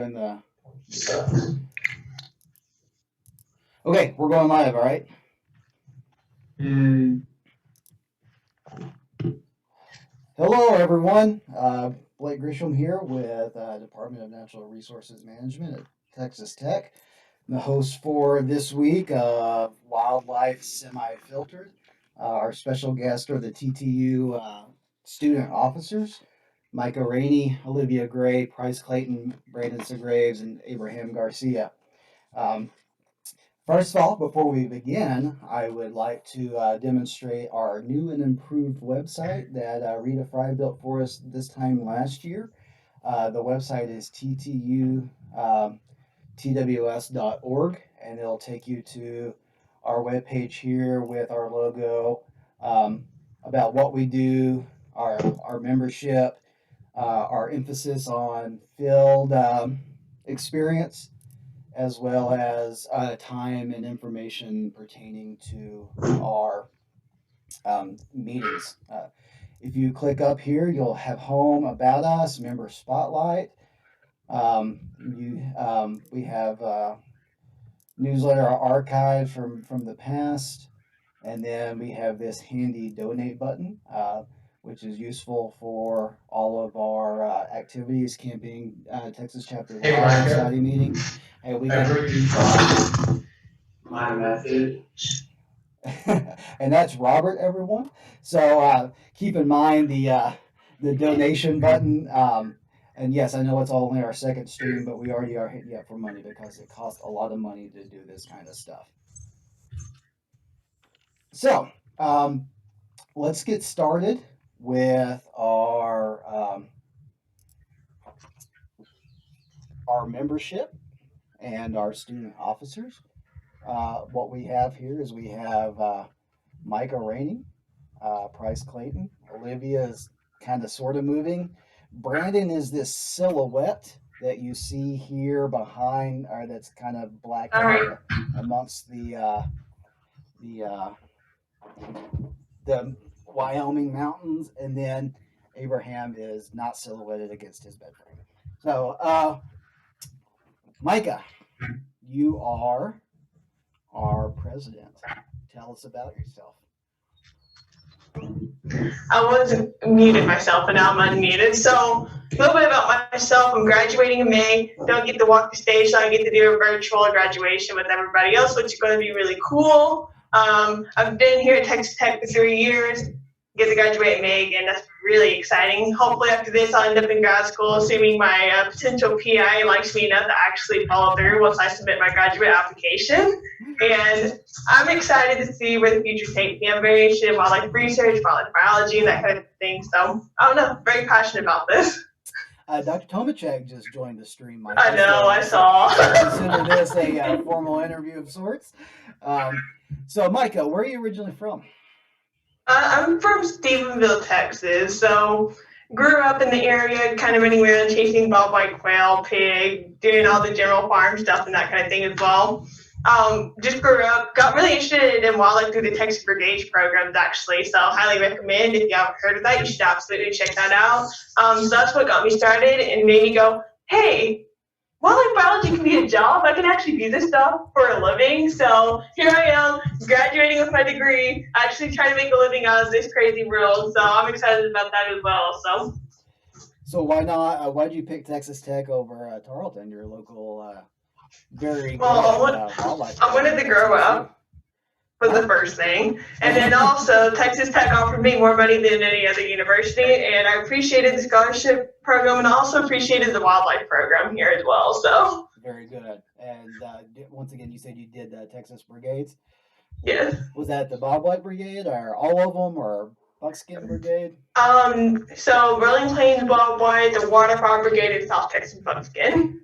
in the Okay, we're going live, all right? Hello, everyone. Blake Grisham here with Department of Natural Resources Management at Texas Tech. I'm the host for this week of Wildlife Semi-Filtered. Our special guests are the TTU student officers, Micah Rainey, Olivia Gray, Price Clayton, Brandon Segraves, and Abraham Garcia. First of all, before we begin, I would like to demonstrate our new and improved website that Rita Fry built for us this time last year. The website is TTU TWS.org, and it'll take you to our webpage here with our logo, about what we do, our membership, our emphasis on field experience, as well as time and information pertaining to our meetings. If you click up here, you'll have home, about us, member spotlight. We have newsletter archive from the past, and then we have this handy donate button, which is useful for all of our activities, camping, Texas chapter society meeting. Hey, we can my message. and that's Robert, everyone. So keep in mind the donation button. And yes, I know it's all only our second stream, but we already are hitting you up for money because it costs a lot of money to do this kind of stuff. So let's get started with our membership and our student officers. What we have here is we have Micah Rainey, Price Clayton. Olivia is kind of sort of moving. Brandon is this silhouette that you see here behind, or that's kind of black amongst the Wyoming mountains, and then Abraham is not silhouetted against his bed frame. So, Micah, you are our president. Tell us about yourself. I wasn't muted myself, and now I'm unmuted. So a little bit about myself. I'm graduating in May. Don't get to walk the stage, so I get to do a virtual graduation with everybody else, which is going to be really cool. I've been here at Texas Tech for 3 years. Get to graduate in May again. That's really exciting. Hopefully after this, I'll end up in grad school, assuming my potential PI likes me enough to actually follow through once I submit my graduate application. And I'm excited to see where the future takes me. I'm very interested in wildlife research, wildlife biology, that kind of thing. So I don't know, very passionate about this. Dr. Tomachek just joined the stream. Mike. I know, I saw. Consider this a formal interview of sorts. So, Micah, where are you originally from? I'm from Stephenville, Texas. So grew up in the area, kind of running around chasing bobwhite quail, pig, doing all the general farm stuff and that kind of thing as well. Just grew up, got really interested in wildlife through the Texas Brigades programs, actually. So highly recommend. If you haven't heard of that, you should absolutely check that out. So that's what got me started and made me go, hey, wildlife biology can be a job. I can actually do this stuff for a living. So here I am, graduating with my degree, actually trying to make a living out of this crazy world. So I'm excited about that as well. So why not? Why did you pick Texas Tech over Tarleton, your local? Very well, I wanted to grow up for the first thing, and then also Texas Tech offered me more money than any other university, and I appreciated the scholarship program and also appreciated the wildlife program here as well. So very good. And once again, you said you did Texas Brigades. Yes. Was that the Bobwhite Brigade, or all of them, or Buckskin Brigade? So Rolling Plains Bobwhite, the Waterfowl Brigade, and South Texas Buckskin.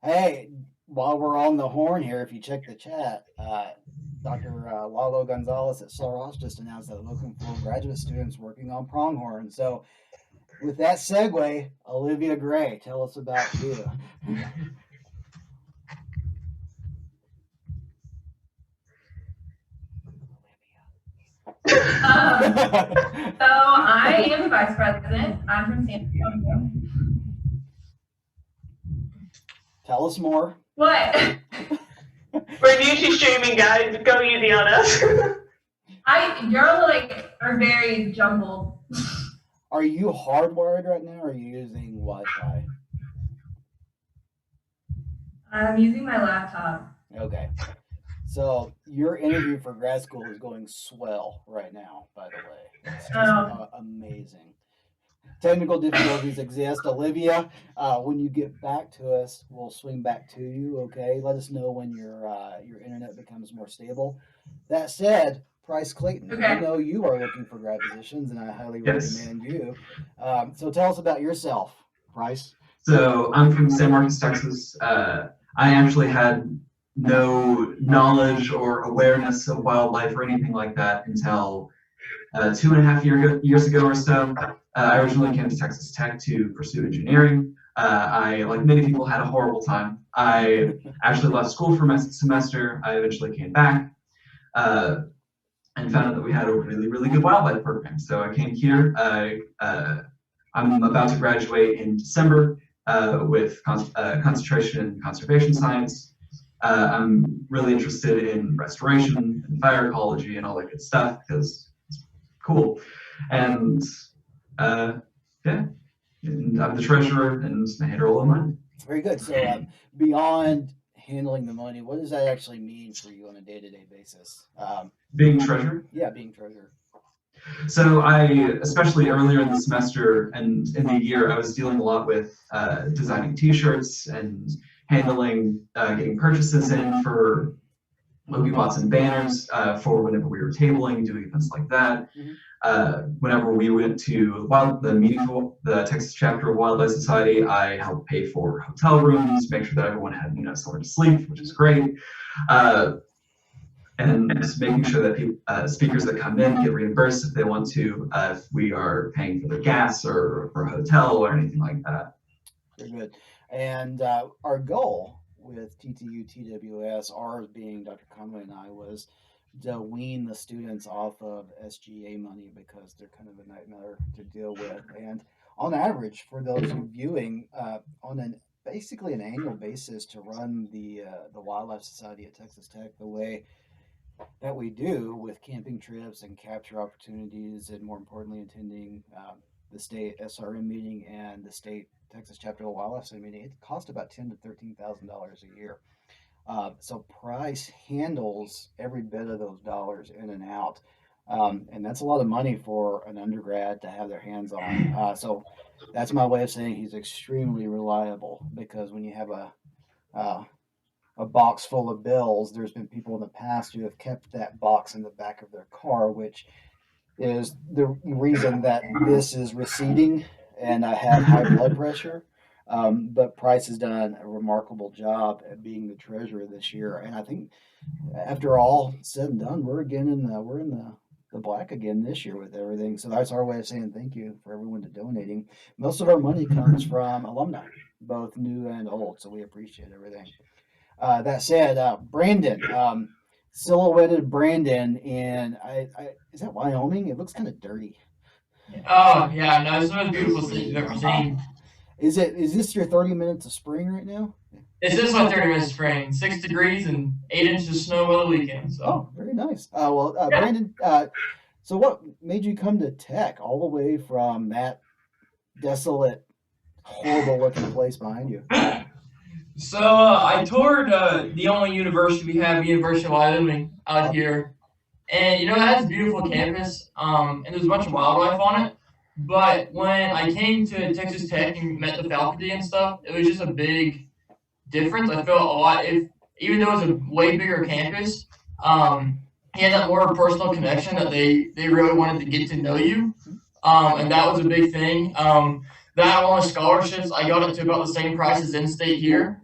Hey. While we're on the horn here, if you check the chat, Dr. Lalo Gonzalez at Soros just announced that looking for graduate students working on pronghorn. So with that segue, Olivia Gray, tell us about you. So I am the vice president. I'm from San Antonio. Tell us more. What? We're new to streaming, guys. Go easy on us. You're like are very jumbled. Are you hardwired right now, or are you using Wi-Fi? I'm using my laptop. Okay. So your interview for grad school is going swell right now, by the way. It's just amazing. Technical difficulties exist. Olivia, when you get back to us, we'll swing back to you, okay? Let us know when your internet becomes more stable. That said, Price Clayton, Okay. I know you are looking for grad positions, and I highly recommend you. So tell us about yourself, Price. So I'm from San Marcos, Texas. I actually had no knowledge or awareness of wildlife or anything like that until 2.5 years ago or so. I originally came to Texas Tech to pursue engineering. I, like many people, had a horrible time. I actually left school for a semester. I eventually came back and found out that we had a really, really good wildlife program. So I came here. I'm about to graduate in December with concentration in conservation science. I'm really interested in restoration and fire ecology and all that good stuff because it's cool. And yeah, and I'm the treasurer and I handle all the money. Very good. So beyond handling the money, what does that actually mean for you on a day-to-day basis? Being treasurer? Yeah, being treasurer. So especially earlier in the semester and in the year, I was dealing a lot with designing t-shirts and handling getting purchases in for Logie bots and banners for whenever we were tabling, doing events like that. Whenever we went to the meeting for the Texas chapter of Wildlife Society, I helped pay for hotel rooms, make sure that everyone had somewhere to sleep, which is great. And making sure that speakers that come in get reimbursed if they want to, if we are paying for their gas or for a hotel or anything like that. Very good. And our goal with TTU TWS, ours being Dr. Conway and I, was to wean the students off of SGA money because they're kind of a nightmare to deal with. And on average, for those who viewing, on basically an annual basis to run the Wildlife Society at Texas Tech the way that we do with camping trips and capture opportunities, and more importantly, attending the state SRM meeting and the state Texas chapter of Wildlife Society meeting, it costs about $10,000 to $13,000 a year. So Price handles every bit of those dollars in and out, and that's a lot of money for an undergrad to have their hands on. So that's my way of saying he's extremely reliable, because when you have a box full of bills, there's been people in the past who have kept that box in the back of their car, which is the reason that this is receding and I have high blood pressure. But Price has done a remarkable job at being the treasurer this year, and I think after all said and done, we're in the black again this year with everything. So that's our way of saying thank you for everyone to donating. Most of our money comes from alumni, both new and old, so we appreciate everything. That said, Brandon, silhouetted Brandon in is that Wyoming? It looks kind of dirty. Oh yeah, no, it's the most beautiful thing you've ever seen. Is this your 30 minutes of spring right now? It's just like 30 minutes of spring, 6 degrees and 8 inches of snow on the weekend. So. Oh, very nice. Brandon, so what made you come to Tech all the way from that desolate, horrible-looking place behind you? So I toured the only university we have, University of Wyoming, out here. And, it has a beautiful campus, and there's a bunch of wildlife on it. But when I came to Texas Tech and met the faculty and stuff, it was just a big difference. I felt a lot, even though it was a way bigger campus, he had that more personal connection that they really wanted to get to know you. And that was a big thing. That one with scholarships, I got it to about the same price as in-state here.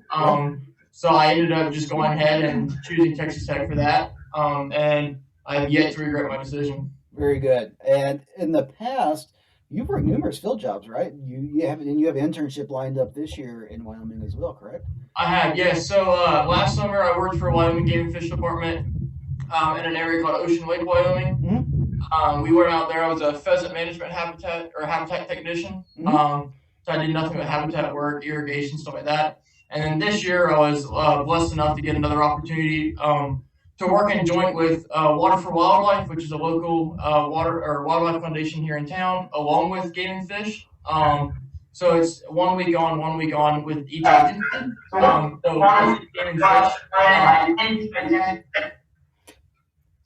So I ended up just going ahead and choosing Texas Tech for that. And I have yet to regret my decision. Very good. And in the past, you've worked numerous field jobs, right? You have internship lined up this year in Wyoming as well, correct? I have, yes. So last summer I worked for Wyoming Game and Fish Department in an area called Ocean Lake, Wyoming. Mm-hmm. We went out there. I was a pheasant management habitat technician. Mm-hmm. So I did nothing but habitat work, irrigation, stuff like that. And then this year, I was blessed enough to get another opportunity to work in joint with Water for Wildlife, which is a local water or wildlife foundation here in town, along with Game and Fish. So it's 1 week on, 1 week on with each agency. So Game and Fish.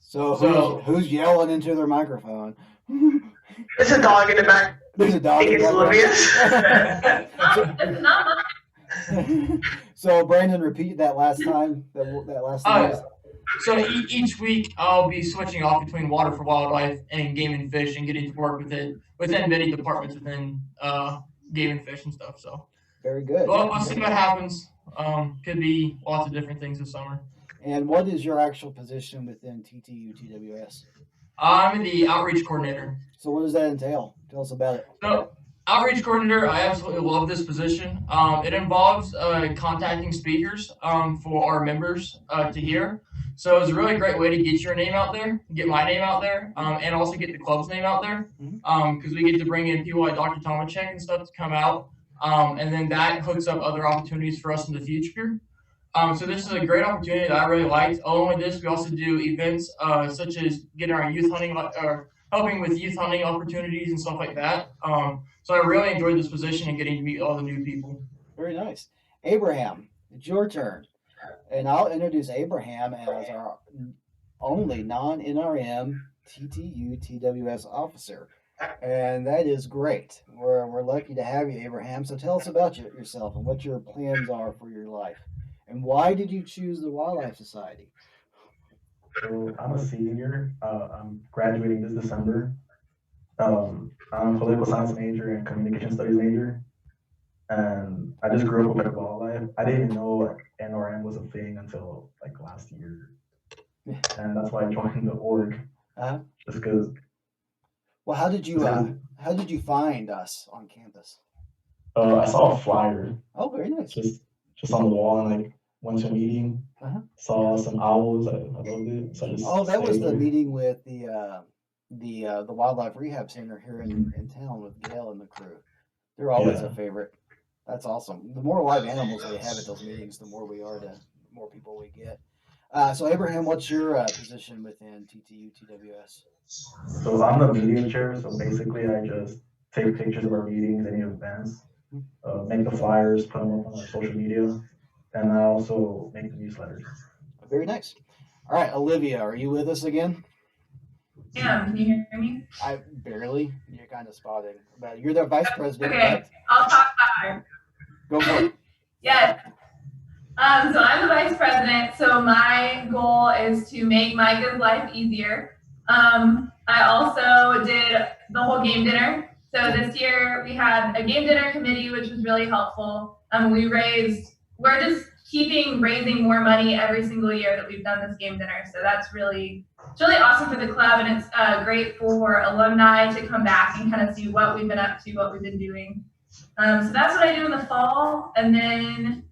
So who's yelling into their microphone? It's a dog in the back. There's a I dog. think in it's the Olivia's. It's not mine. So Brandon, repeat that last time. That last time. So each week I'll be switching off between Water for Wildlife and Game and Fish and getting to work within many departments within Game and Fish and stuff. So Very good. well, we'll see what happens. Could be lots of different things this summer. And what is your actual position within TTU TWS? I'm the outreach coordinator. So what does that entail? Tell us about it. So, outreach coordinator, I absolutely love this position. It involves contacting speakers for our members to hear. So it's a really great way to get your name out there, get my name out there, and also get the club's name out there. Because we get to bring in people like Dr. Tomacek and stuff to come out. And then that hooks up other opportunities for us in the future. So this is a great opportunity that I really liked. Along with this, we also do events such as getting our youth hunting or helping with youth hunting opportunities and stuff like that. So I really enjoyed this position and getting to meet all the new people. Very nice. Abraham, it's your turn. And I'll introduce Abraham as our only non-NRM TTU TWS officer. And that is great. We're lucky to have you, Abraham. So tell us about yourself and what your plans are for your life. And why did you choose the Wildlife Society? So I'm a senior. I'm graduating this December. I'm a political science major and communication studies major. And I just grew up with wildlife. I didn't even know like NRM was a thing until like last year. And that's why I joined the org. Just because. Well, how did you find us on campus? I saw a flyer. Oh, very nice. Just on the wall, and like went to a meeting. Saw some owls. I loved it. So I just that was stayed the there. meeting with the Wildlife Rehab Center here in town with Gail and the crew. They're always a favorite. That's awesome. The more live animals we have at those meetings, the more more people we get. So Abraham, what's your position within TTU TWS? So I'm the meeting chair. So basically, I just take pictures of our meetings, any events, make the flyers, put them up on our social media, and I also make the newsletters. Very nice. All right, Olivia, are you with us again? Yeah, can you hear me? I barely. You're kind of spotting, but you're the vice president. Okay, Right? I'll talk louder. Go for it. Yes. So I'm the vice president. So my goal is to make Micah's life easier. I also did the whole game dinner. So this year we had a game dinner committee, which was really helpful. We're just raising more money every single year that we've done this game dinner. So it's really awesome for the club, and it's great for alumni to come back and kind of see what we've been up to, what we've been doing. So that's what I do in the fall, and then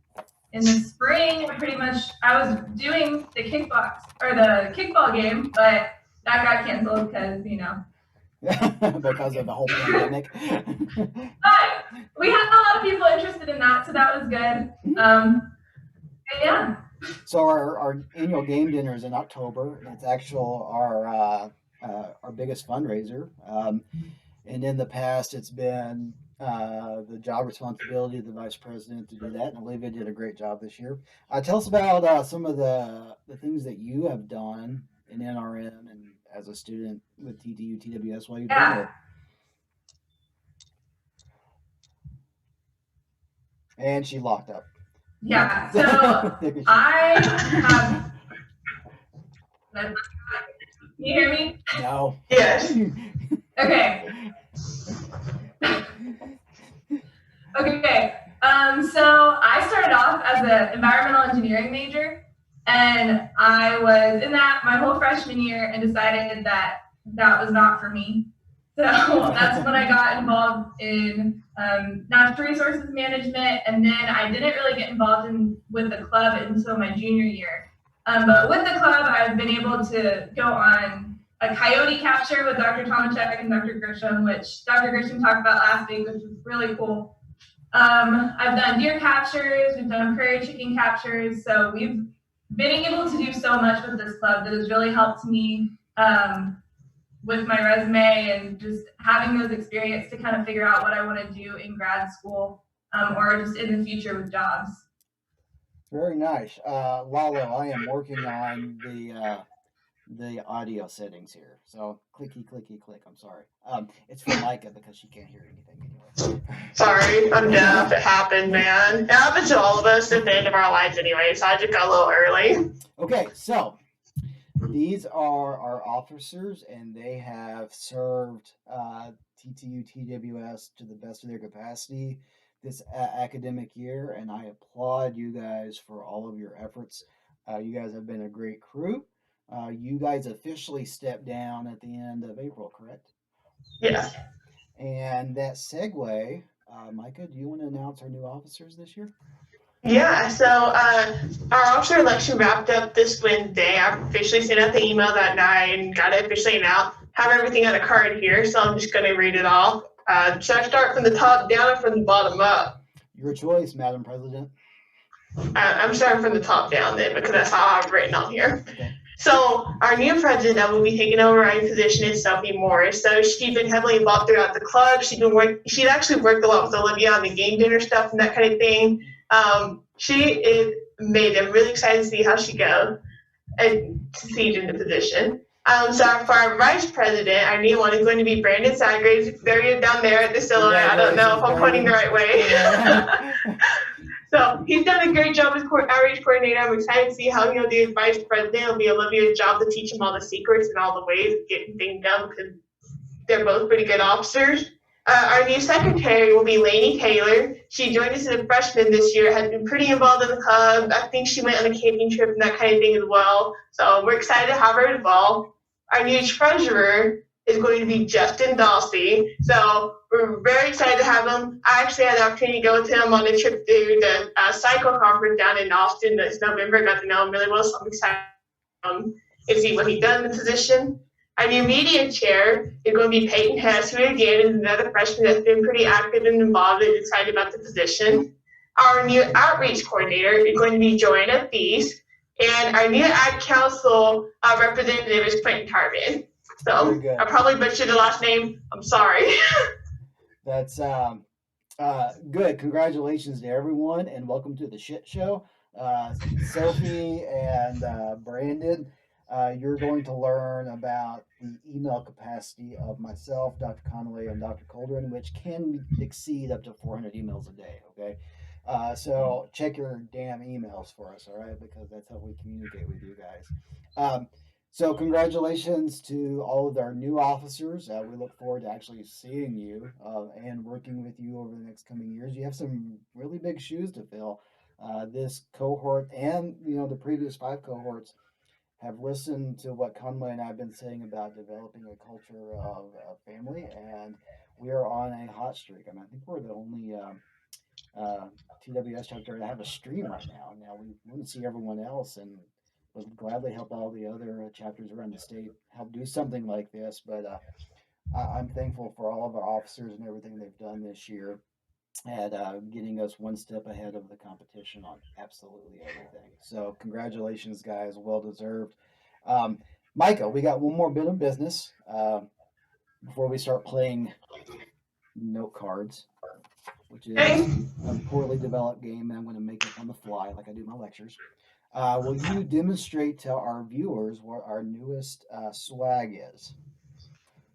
in the spring, I was doing the kickball game, but that got canceled because because of the whole pandemic. But we had a lot of people interested in that, so that was good. Yeah. So our annual game dinner is in October. It's our biggest fundraiser. And in the past, it's been the job responsibility of the vice president to do that. And Olivia did a great job this year. Tell us about some of the things that you have done in NRM and as a student with TTU TWS while you've been there. And she locked up. Yeah, so I have. Can you hear me? No. Yes. Okay. Okay. So I started off as an environmental engineering major, and I was in that my whole freshman year and decided that was not for me. So that's when I got involved in natural resources management, and then I didn't really get involved with the club until my junior year. But with the club, I've been able to go on a coyote capture with Dr. Tomacek and Dr. Grisham, which Dr. Grisham talked about last week, which was really cool. I've done deer captures, we've done prairie chicken captures, so we've been able to do so much with this club that has really helped me with my resume and just having those experience to kind of figure out what I want to do in grad school or just in the future with jobs. Very nice. Lalo, I am working on the audio settings here. So clicky, clicky, click. I'm sorry. It's for Micah because she can't hear anything anyway. Sorry, I'm deaf. It happened, man. It happens to all of us at the end of our lives anyway, so I just got a little early. Okay, so these are our officers, and they have served TTU TWS to the best of their capacity this academic year, and I applaud you guys for all of your efforts. You guys have been a great crew. You guys officially stepped down at the end of April, correct? Yes. And that segue, Micah, do you want to announce our new officers this year? Yeah, so our officer election wrapped up this Wednesday. I officially sent out the email that night and got it officially out. Have everything on a card here, so I'm just going to read it off. Should I start from the top down or from the bottom up? Your choice, Madam President. I'm starting from the top down then, because that's how I've written on here. Okay. So our new president that will be taking over our position is Sophie Morris. So she's been heavily involved throughout the club. She's actually worked a lot with Olivia on the game dinner stuff and that kind of thing. She is amazing. I'm really excited to see how she goes and to see in the position. So for our vice president, our new one is going to be Brandon Sagraves. There he is down there at the cylinder. I don't know if I'm pointing the right way. So he's done a great job as outreach coordinator. I'm excited to see how he'll do as vice president. It'll be Olivia's job to teach him all the secrets and all the ways of getting things done because they're both pretty good officers. Our new secretary will be Lainey Taylor. She joined us as a freshman this year, has been pretty involved in the club. I think she went on a camping trip and that kind of thing as well. So we're excited to have her involved. Our new treasurer is going to be Justin Dawsey. So we're very excited to have him. I actually had the opportunity to go with him on a trip to the cycle conference down in Austin this November. I got to know him really well, so I'm excited to see what he does in the position. Our new media chair is going to be Peyton Hess, who again is another freshman that's been pretty active and involved and excited about the position. Our new outreach coordinator is going to be Joanna Feast, and our new ad council representative is Quentin Tarvin. So I probably butchered the last name. I'm sorry. That's good. Congratulations to everyone, and welcome to the shit show. Sophie and Brandon, you're going to learn about the email capacity of myself, Dr. Conway, and Dr. Coldren, which can exceed up to 400 emails a day, okay? So check your damn emails for us, all right? Because that's how we communicate with you guys. So congratulations to all of our new officers. We look forward to actually seeing you and working with you over the next coming years. You have some really big shoes to fill. This cohort and the previous 5 cohorts have listened to what Conway and I have been saying about developing a culture of family, and we are on a hot streak. I mean, I think we're the only TWS chapter to have a stream right now. Now we want to see everyone else, and would gladly help all the other chapters around the state help do something like this. But I'm thankful for all of our officers and everything they've done this year at getting us one step ahead of the competition on absolutely everything. So congratulations, guys. Well deserved. Micah, we got one more bit of business before we start playing note cards, which is a poorly developed game, and I'm going to make it on the fly like I do my lectures. Will you demonstrate to our viewers what our newest swag is?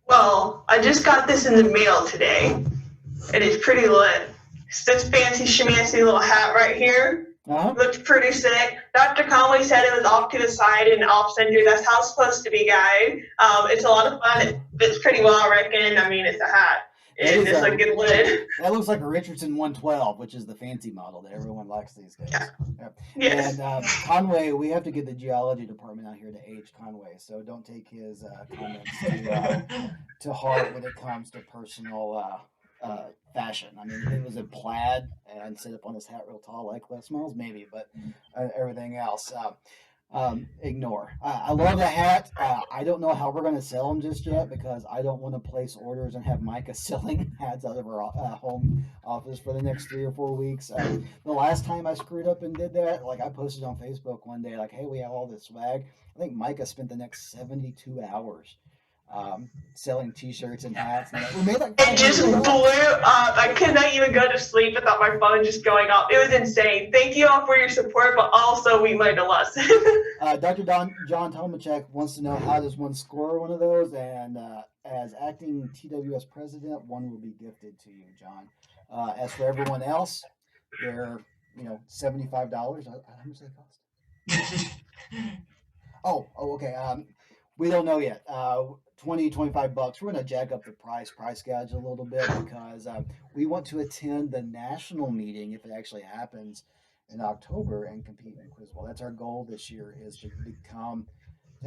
Well, I just got this in the mail today. It is pretty lit. It's this fancy schmancy little hat right here. Looks pretty sick. Dr. Conway said it was off to the side and off center. That's how it's supposed to be, guys. It's a lot of fun. It fits pretty well, I reckon. I mean, it's a hat. It's just a good lid. That looks like a Richardson 112, which is the fancy model that everyone likes these days. Yeah. Yep. Yes. And Conway, we have to get the geology department out here to age Conway, so don't take his comments to heart when it comes to personal fashion. I mean, if it was a plaid and sit up on his hat real tall like Les Miles, maybe, but everything else. Ignore. I love the hat. I don't know how we're going to sell them just yet because I don't want to place orders and have Micah selling hats out of her home office for the next 3 or 4 weeks. The last time I screwed up and did that, like I posted on Facebook one day, like, hey, we have all this swag. I think Micah spent the next 72 hours selling T-shirts and hats. And we made like It just blew $500. up. I could not even go to sleep without my phone just going off. It was insane. Thank you all for your support, but also we learned a lesson. Dr. John Tomachek wants to know how does one score one of those, and as acting TWS president, one will be gifted to you, John. As for everyone else, they're $75. How much do they cost? Oh, okay. We don't know yet. 20, 25 bucks. We're going to jack up the price gouge a little bit because we want to attend the national meeting if it actually happens in October and compete in Quizball. That's our goal this year, is to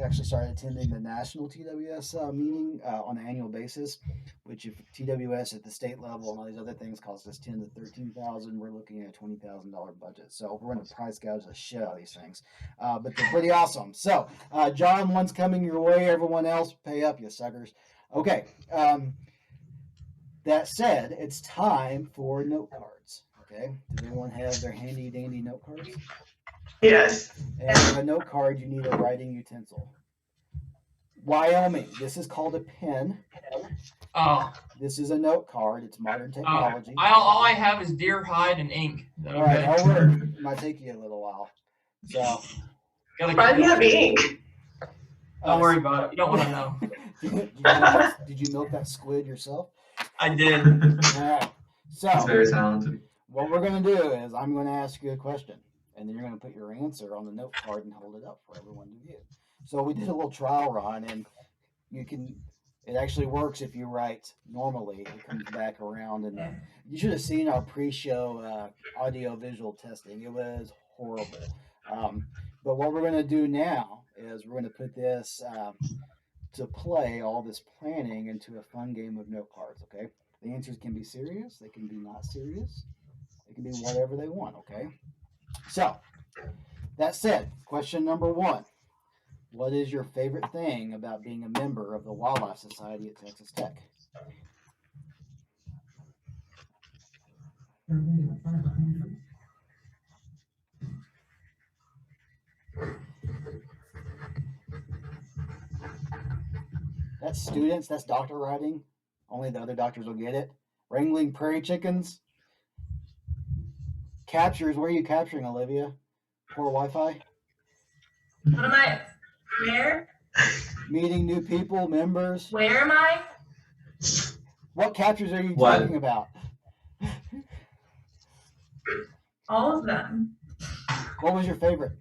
actually start attending the national TWS meeting on an annual basis, which if TWS at the state level and all these other things cost us $10,000 to $13,000, we're looking at a $20,000 budget. So we're going to price gouge the shit out of these things, but they're pretty awesome. So John, one's coming your way. Everyone else, pay up, you suckers. Okay. That said, it's time for note cards. Okay. Does everyone have their handy dandy note cards? Yes. And with a note card, you need a writing utensil. Wyoming, this is called a pen. Oh. This is a note card. It's modern technology. All I have is deer hide and ink. Okay. All right, I'll work. It might take you a little while. So. Why do you have ink? Don't worry about it. You don't want to know. Did you milk that squid yourself? I did. All right. So. He's very talented. What we're going to do is I'm going to ask you a question, and then you're going to put your answer on the note card and hold it up for everyone to view. So we did a little trial run, and it actually works if you write normally. It comes back around, and you should have seen our pre-show audio-visual testing. It was horrible. But what we're going to do now is we're going to put this to play, all this planning, into a fun game of note cards, okay? The answers can be serious. They can be not serious. It can be whatever they want, okay? So, that said, question number 1. What is your favorite thing about being a member of the Wildlife Society at Texas Tech? That's students, that's doctor writing. Only the other doctors will get it. Wrangling prairie chickens. Captures, where are you capturing, Olivia? Poor Wi-Fi? What am I? Where? Meeting new people, members. Where am I? What captures are you talking about? All of them. What was your favorite?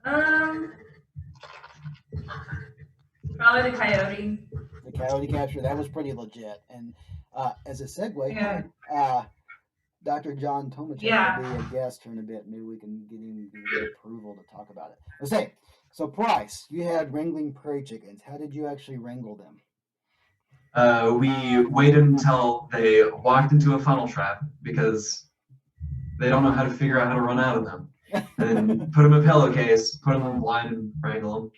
Probably the coyote. The coyote capture, that was pretty legit. And as a segue, Yeah. Dr. John Tomachek will be a guest here in a bit. Maybe we can get approval to talk about it. Let's say, so Price, you had wrangling prairie chickens. How did you actually wrangle them? We waited until they walked into a funnel trap because they don't know how to figure out how to run out of them. And then put them in a pillowcase, put them in the line, and wrangle them.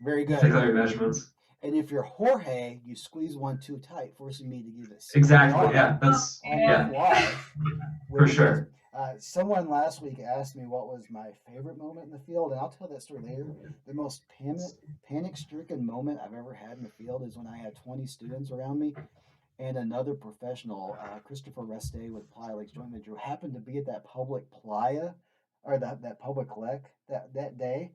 Very good. Take all your measurements. And if you're Jorge, you squeeze one too tight, forcing me to give it. Exactly. Yeah. That's for sure. Someone last week asked me what was my favorite moment in the field, and I'll tell that story later. The most panic-stricken moment I've ever had in the field is when I had 20 students around me, and another professional, Christopher Reste with Playa Lakes Joint Venture, who happened to be at that public playa, or that public lek that day,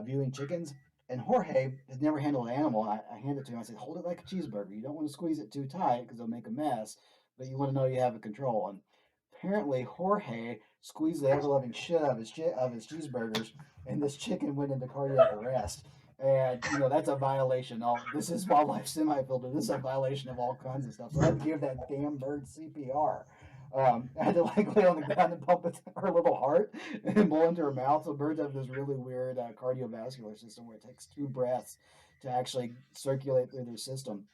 viewing chickens. And Jorge has never handled an animal. I handed it to him. I said, hold it like a cheeseburger. You don't want to squeeze it too tight because it'll make a mess, but you want to know you have a control. And apparently Jorge squeezed the ever-loving shit out of his cheeseburgers, and this chicken went into cardiac arrest. And, that's a violation. This is wildlife semi-filter. This is a violation of all kinds of stuff. So I had to give that damn bird CPR. I had to lay on the ground and pump her little heart and blow into her mouth. So birds have this really weird cardiovascular system where it takes 2 breaths to actually circulate through their system.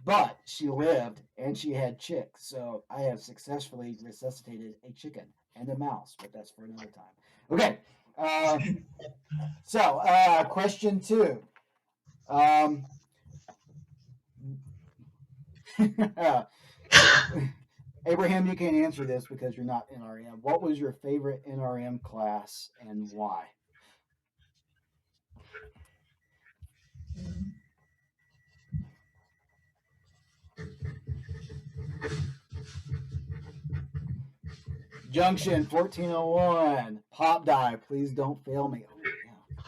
But she lived and she had chicks. So I have successfully resuscitated a chicken. and a mouse, but that's for another time. Okay. So, question 2. Abraham, you can't answer this because you're not NRM. What was your favorite NRM class and why? Junction 1401. Pop die. Please don't fail me. Oh, yeah.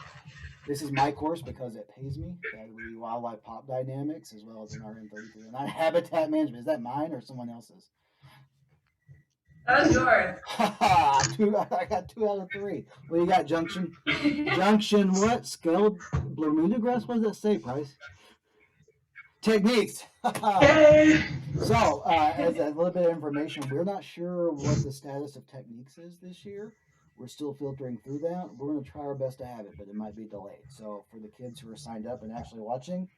This is my course because it pays me. That would be wildlife pop dynamics as well as NRM 33. And not habitat management. Is that mine or someone else's? That was yours. I got 2 out of 3. What you got, Junction? Junction what? Scaled Bermuda grass? What does that say, Price? Techniques. Yay! So, as a little bit of information, we're not sure what the status of techniques is this year. We're still filtering through that. We're going to try our best to have it, but it might be delayed. So, for the kids who are signed up and actually watching,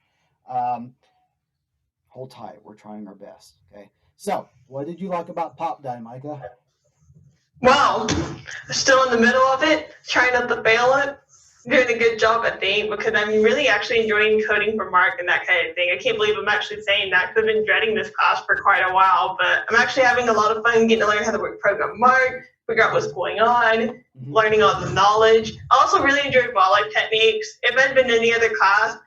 hold tight. We're trying our best. Okay. So, what did you like about Pop Die, Micah? Wow, still in the middle of it, trying not to fail it. Doing a good job, I think, because I'm really actually enjoying coding for Mark and that kind of thing. I can't believe I'm actually saying that because I've been dreading this class for quite a while, but I'm actually having a lot of fun getting to learn how to work program Mark, figure out what's going on, learning all the knowledge. I also really enjoyed wildlife techniques. If I'd been in any other class,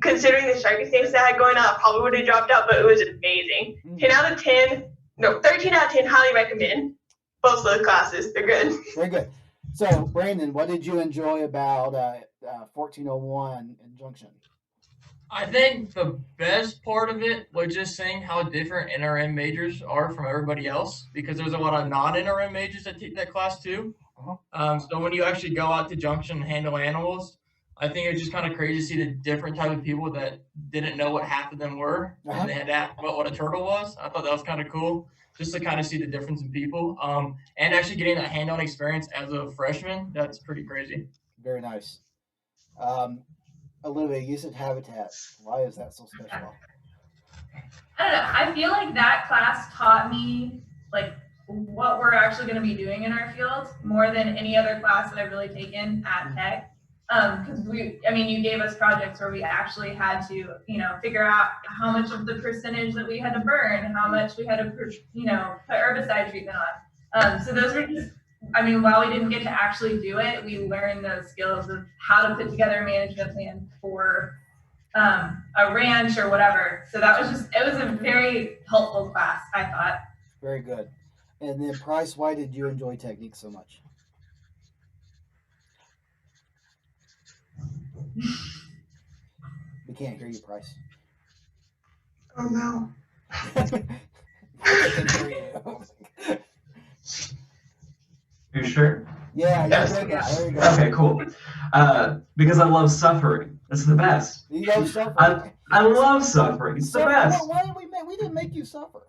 considering the circumstances I had going on, I probably would have dropped out, but it was amazing. 13 out of 10, highly recommend. Both of those classes, they're good. Very good. So, Brandon, what did you enjoy about 1401 in Junction? I think the best part of it was just seeing how different NRM majors are from everybody else, because there's a lot of non-NRM majors that take that class too. So when you actually go out to Junction and handle animals, I think it's just kind of crazy to see the different type of people that didn't know what half of them were, and they had to ask about what a turtle was. I thought that was kind of cool, just to kind of see the difference in people. And actually getting that hand-on experience as a freshman, that's pretty crazy. Very nice. Olivia, you said habitat. Why is that so special? I don't know. I feel like that class taught me like what we're actually going to be doing in our field more than any other class that I've really taken at Tech. Because you gave us projects where we actually had to, figure out how much of the percentage that we had to burn, how much we had to, put herbicide treatment on. So those were just, while we didn't get to actually do it, we learned those skills of how to put together a management plan for a ranch or whatever. So it was a very helpful class, I thought. Very good. And then Price, why did you enjoy technique so much? We can't hear you, Price. Oh no. I can hear you. You sure? Yeah, Yes. there you go. Okay, cool. Because I love suffering. It's the best. You love suffering. I love suffering. It's the best. Why did we didn't make you suffer?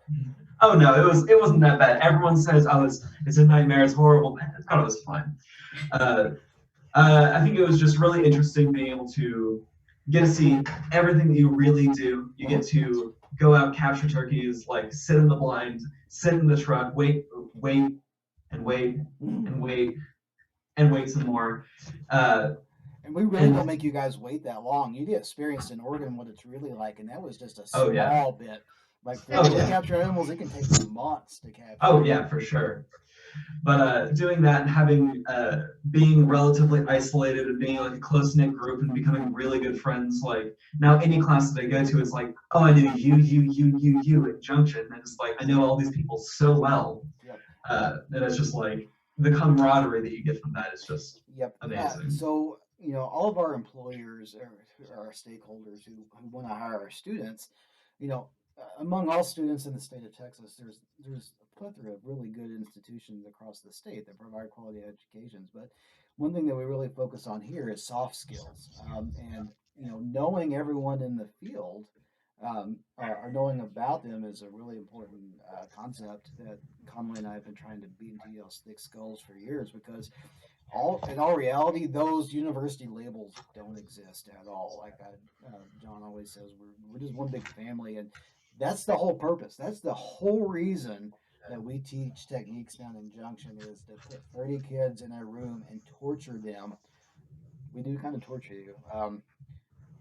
Oh no, it wasn't that bad. Everyone says, "Oh, it's a nightmare. It's horrible." I thought it was fun. I think it was just really interesting being able to get to see everything that you really do. You get to go out, capture turkeys, like sit in the blind, sit in the truck, wait, and wait, and wait, and wait some more. And we really don't make you guys wait that long. You get experienced in Oregon what it's really like, and that was just a small bit. Like for capture animals, it can take months to capture. Oh yeah, for sure. But doing that and having being relatively isolated and being like a close-knit group and becoming really good friends, like now any class that I go to is like, oh, I knew you at Junction, and it's like I know all these people so well. Yep. And it's just like the camaraderie that you get from that is just amazing. So all of our employers or our stakeholders who want to hire our students, among all students in the state of Texas, there's a plethora of really good institutions across the state that provide quality educations. But one thing that we really focus on here is soft skills, and knowing everyone in the field or knowing about them is a really important concept that Conway and I have been trying to beat into y'all's thick skulls for years, because in all reality, those university labels don't exist at all. Like John always says, we're just one big family, and that's the whole purpose. That's the whole reason that we teach techniques down in Junction is to put 30 kids in a room and torture them. We do kind of torture you.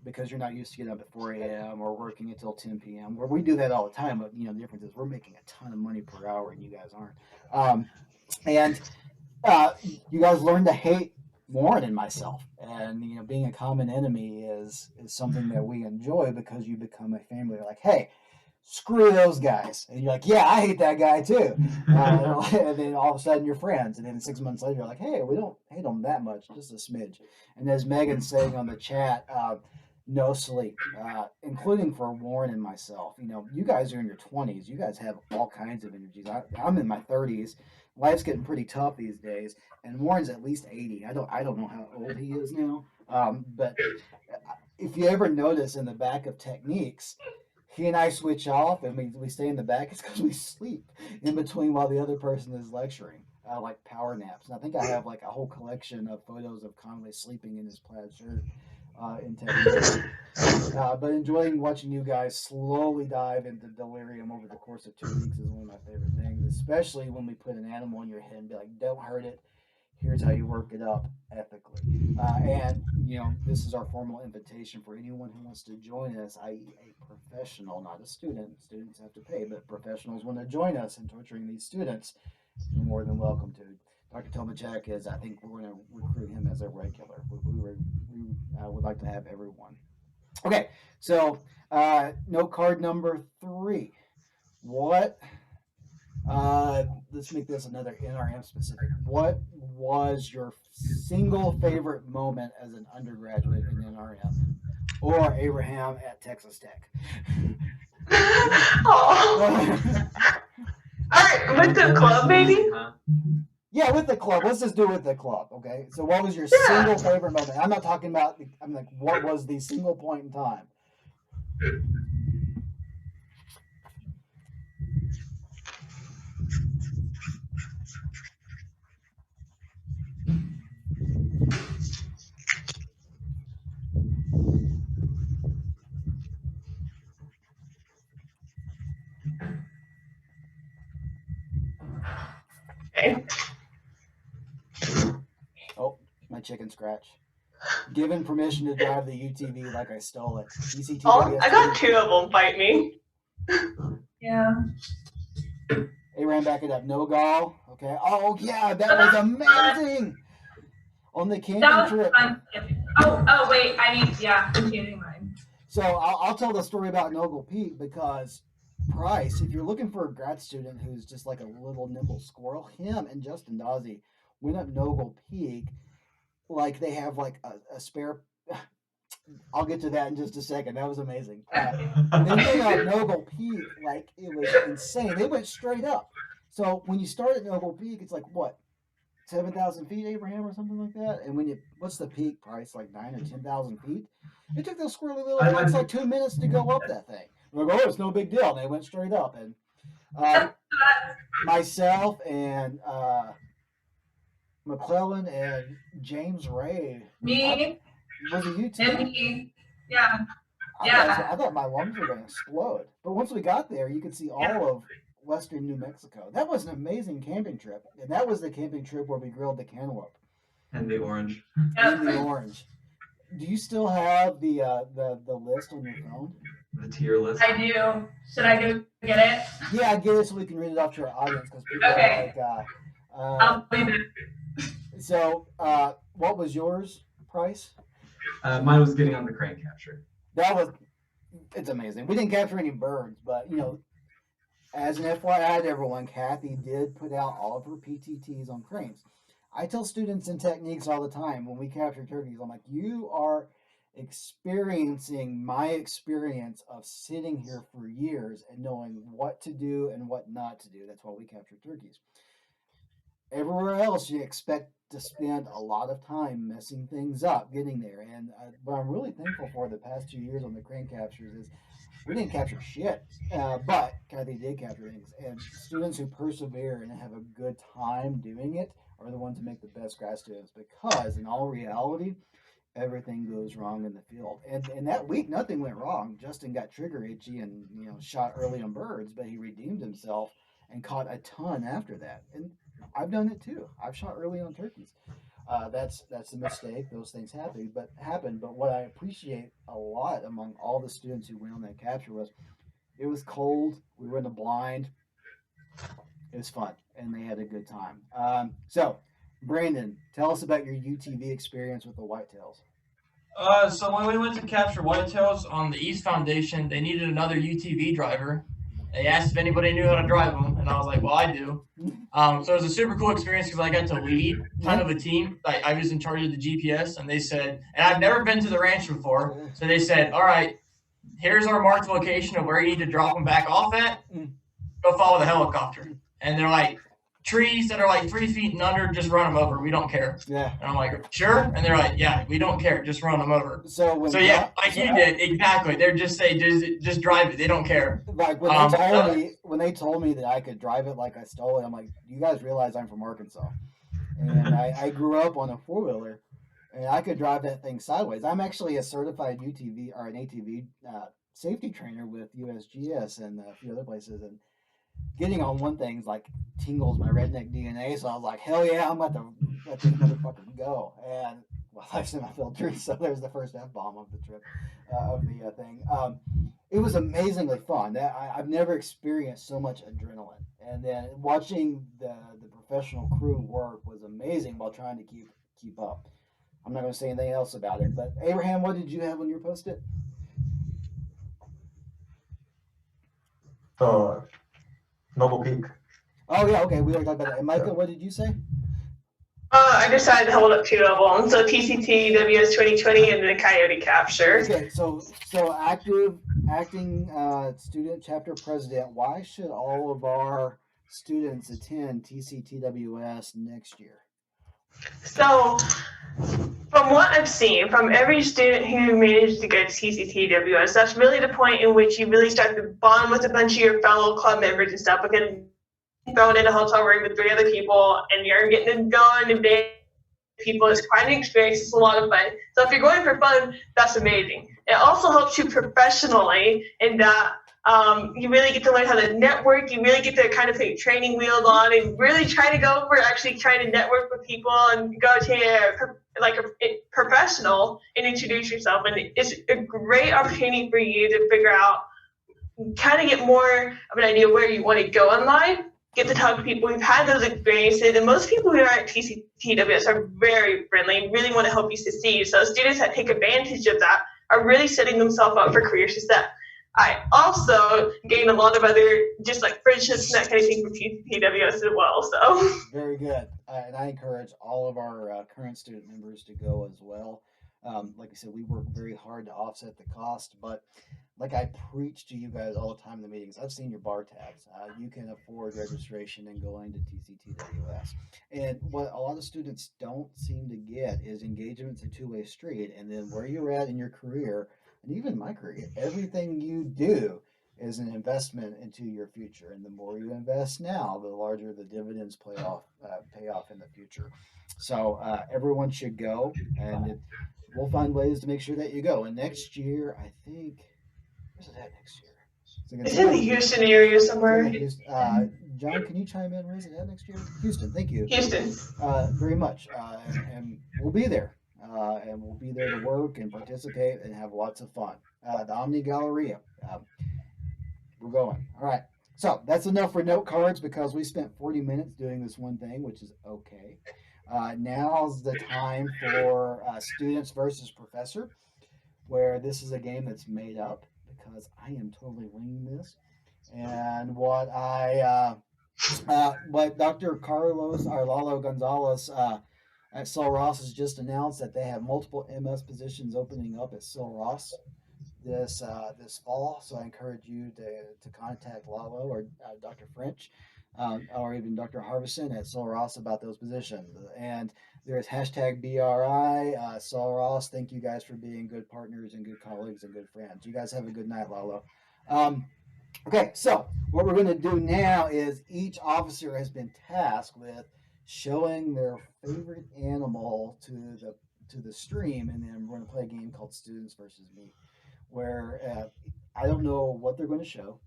Because you're not used to getting up at 4 a.m. or working until 10 p.m. Where we do that all the time, but the difference is we're making a ton of money per hour and you guys aren't. And you guys learn to hate Warren and myself, and being a common enemy is something that we enjoy because you become a family. You're like, hey, screw those guys, and you're like, yeah, I hate that guy too. And then all of a sudden you're friends, and then 6 months later you're like, hey, we don't hate them that much, just a smidge. And as Megan's saying on the chat, no sleep, including for Warren and myself. You guys are in your 20s. You guys have all kinds of energies. I'm in my 30s. Life's getting pretty tough these days, and Warren's at least 80. I don't know how old he is now, but if you ever notice in the back of Techniques, he and I switch off and we stay in the back. It's because we sleep in between while the other person is lecturing, like power naps. And I think I have like a whole collection of photos of Conway sleeping in his plaid shirt in Techniques. But enjoying watching you guys slowly dive into delirium over the course of 2 weeks is one of my favorite things, especially when we put an animal in your head and be like, don't hurt it. Here's how you work it up ethically. And this is our formal invitation for anyone who wants to join us, i.e. a professional, not a student. Students have to pay, but professionals want to join us in torturing these students. You're more than welcome to. Dr. Tomachek is, I think we're going to recruit him as a regular. We would like to have everyone. Okay, so note card number 3. What? Let's make this another NRM specific. What was your single favorite moment as an undergraduate in NRM or Abraham at Texas Tech? Oh. All right, with the club, maybe. Yeah, with the club. Let's just do it with the club, okay? So what was your single favorite moment? I'm not talking about, I'm like, what was the single point in time? Okay. Oh, my chicken scratch. Given permission to drive the UTV like I stole it. TTU TWS Oh, I got 2 of them fight me. Yeah. Abraham, back it up. No gall. Okay. Oh, yeah, that was amazing. On the camping That was trip. fun. Oh, wait. I'm changing mine. So I'll tell the story about Nogle Peak because Price, if you're looking for a grad student who's just like a little nimble squirrel, him and Justin Dawsey went up Nogle Peak like they have like a spare. I'll get to that in just a second. That was amazing. They went up Nogle Peak like it was insane. They went straight up. So when you start at Nogle Peak, it's like what, 7,000 feet, Abraham, or something like that. And what's the peak Price? Like 9,000 or 10,000 feet. It took those squirrely little guys like 2 minutes to go up that thing. We're like, oh, it's no big deal. And they went straight up. And myself and McClellan and James Ray. Me. Was it you too? And me. Yeah. I thought my lungs were going to explode. But once we got there, you could see all of western New Mexico. That was an amazing camping trip. And that was the camping trip where we grilled the cantaloupe. And the orange. And the orange. Do you still have the list on your phone? The tier list. I do. Should I go get it? Yeah, get it so we can read it off to our audience because people Okay. are like, I'll leave it. So, what was yours, Price? Mine was getting on the crane capture. It's amazing. We didn't capture any birds, but as an FYI to everyone, Kathy did put out all of her PTTs on cranes. I tell students in Techniques all the time when we capture turkeys, I'm like, you are experiencing my experience of sitting here for years and knowing what to do and what not to do. That's why we capture turkeys. Everywhere else, you expect to spend a lot of time messing things up, getting there. And what I'm really thankful for the past 2 years on the crane captures is we didn't capture shit, but Kathy did capture things. And students who persevere and have a good time doing it are the ones who make the best grad students because, in all reality, everything goes wrong in the field. And that week, nothing went wrong. Justin got trigger itchy and shot early on birds, but he redeemed himself and caught a ton after that. And I've done it too. I've shot early on turkeys. That's a mistake. Those things happen. But what I appreciate a lot among all the students who went on that capture was it was cold. We were in the blind. It was fun, and they had a good time. So, Brandon, tell us about your UTV experience with the whitetails. So when we went to capture whitetails on the East Foundation, they needed another UTV driver. They asked if anybody knew how to drive them, and I was like, well, I do. So it was a super cool experience because I got to lead kind of a team. I was in charge of the GPS, and they said, and I've never been to the ranch before, so they said, all right, here's our marked location of where you need to drop them back off at. Go follow the helicopter. And they're like, trees that are like 3 feet and under, just run them over. We don't care. Yeah. And I'm like, sure? And they're like, yeah, we don't care. Just run them over. So Yeah, like you did. Exactly. They're just saying, just drive it. They don't care. Like when they told me that I could drive it like I stole it, I'm like, you guys realize I'm from Arkansas. And I grew up on a 4-wheeler, and I could drive that thing sideways. I'm actually a certified UTV or an ATV safety trainer with USGS and a few other places. And getting on one thing's like tingles my redneck DNA. So I was like, hell yeah, I'm about to let this motherfucker go. And well, I sent my filter, so there's the first F-bomb of the trip, of the thing. It was amazingly fun. I've never experienced so much adrenaline. And then watching the professional crew work was amazing while trying to keep up. I'm not going to say anything else about it. But Abraham, what did you have when you posted? Noble Peak. Oh yeah, okay. We already talked about that. And Micah, what did you say? I decided to hold up 2 of them. So TCT TWS 2020 and the Coyote Capture. Okay, so acting student chapter president. Why should all of our students attend TCTWS next year? So, from what I've seen, from every student who managed to go to TCTWS, that's really the point in which you really start to bond with a bunch of your fellow club members and stuff. Because thrown in a hotel room with 3 other people, and you're getting it going and big people. It's quite an experience. It's a lot of fun. So if you're going for fun, that's amazing. It also helps you professionally in that you really get to learn how to network. You really get to kind of put your training wheels on and really try to go for actually trying to network with people and go to a professional and introduce yourself. And it's a great opportunity for you to figure out, kind of get more of an idea where you want to go in life. Get to talk to people who've had those experiences, and most people who are at TCTWS are very friendly and really want to help you succeed. So students that take advantage of that are really setting themselves up for career success. I also gained a lot of other just like friendships and that kind of thing from TCTWS as well. So very good, and I encourage all of our current student members to go as well. Like I said, we work very hard to offset the cost, but like I preach to you guys all the time in the meetings, I've seen your bar tabs. You can afford registration and going to TCTWS. And what a lot of students don't seem to get is engagement's a two-way street. And then where you're at in your career, and even my career, everything you do is an investment into your future. And the more you invest now, the larger the dividends pay off in the future. So everyone should go, and we'll find ways to make sure that you go. And next year, I think, where's it at next year? It's in the Houston area somewhere. John, can you chime in? Where is it at next year? Houston, thank you. Houston. Very much. And we'll be there. And we'll be there to work and participate and have lots of fun. The Omni Galleria. We're going. All right. So that's enough for note cards because we spent 40 minutes doing this one thing, which is okay. Now's the time for students versus professor, where this is a game that's made up because I am totally winging this. And what Dr. Carlos Arlalo Gonzalez at Sil Ross has just announced that they have multiple MS positions opening up at Sil Ross this fall. So I encourage you to contact Lalo or Dr. French. Or even Dr. Harbison at Sil Ross about those positions. And there's hashtag BRI, Sil Ross. Thank you guys for being good partners and good colleagues and good friends. You guys have a good night, Lalo. Okay, so what we're going to do now is each officer has been tasked with showing their favorite animal to the stream, and then we're going to play a game called Students versus Me, where I don't know what they're going to show.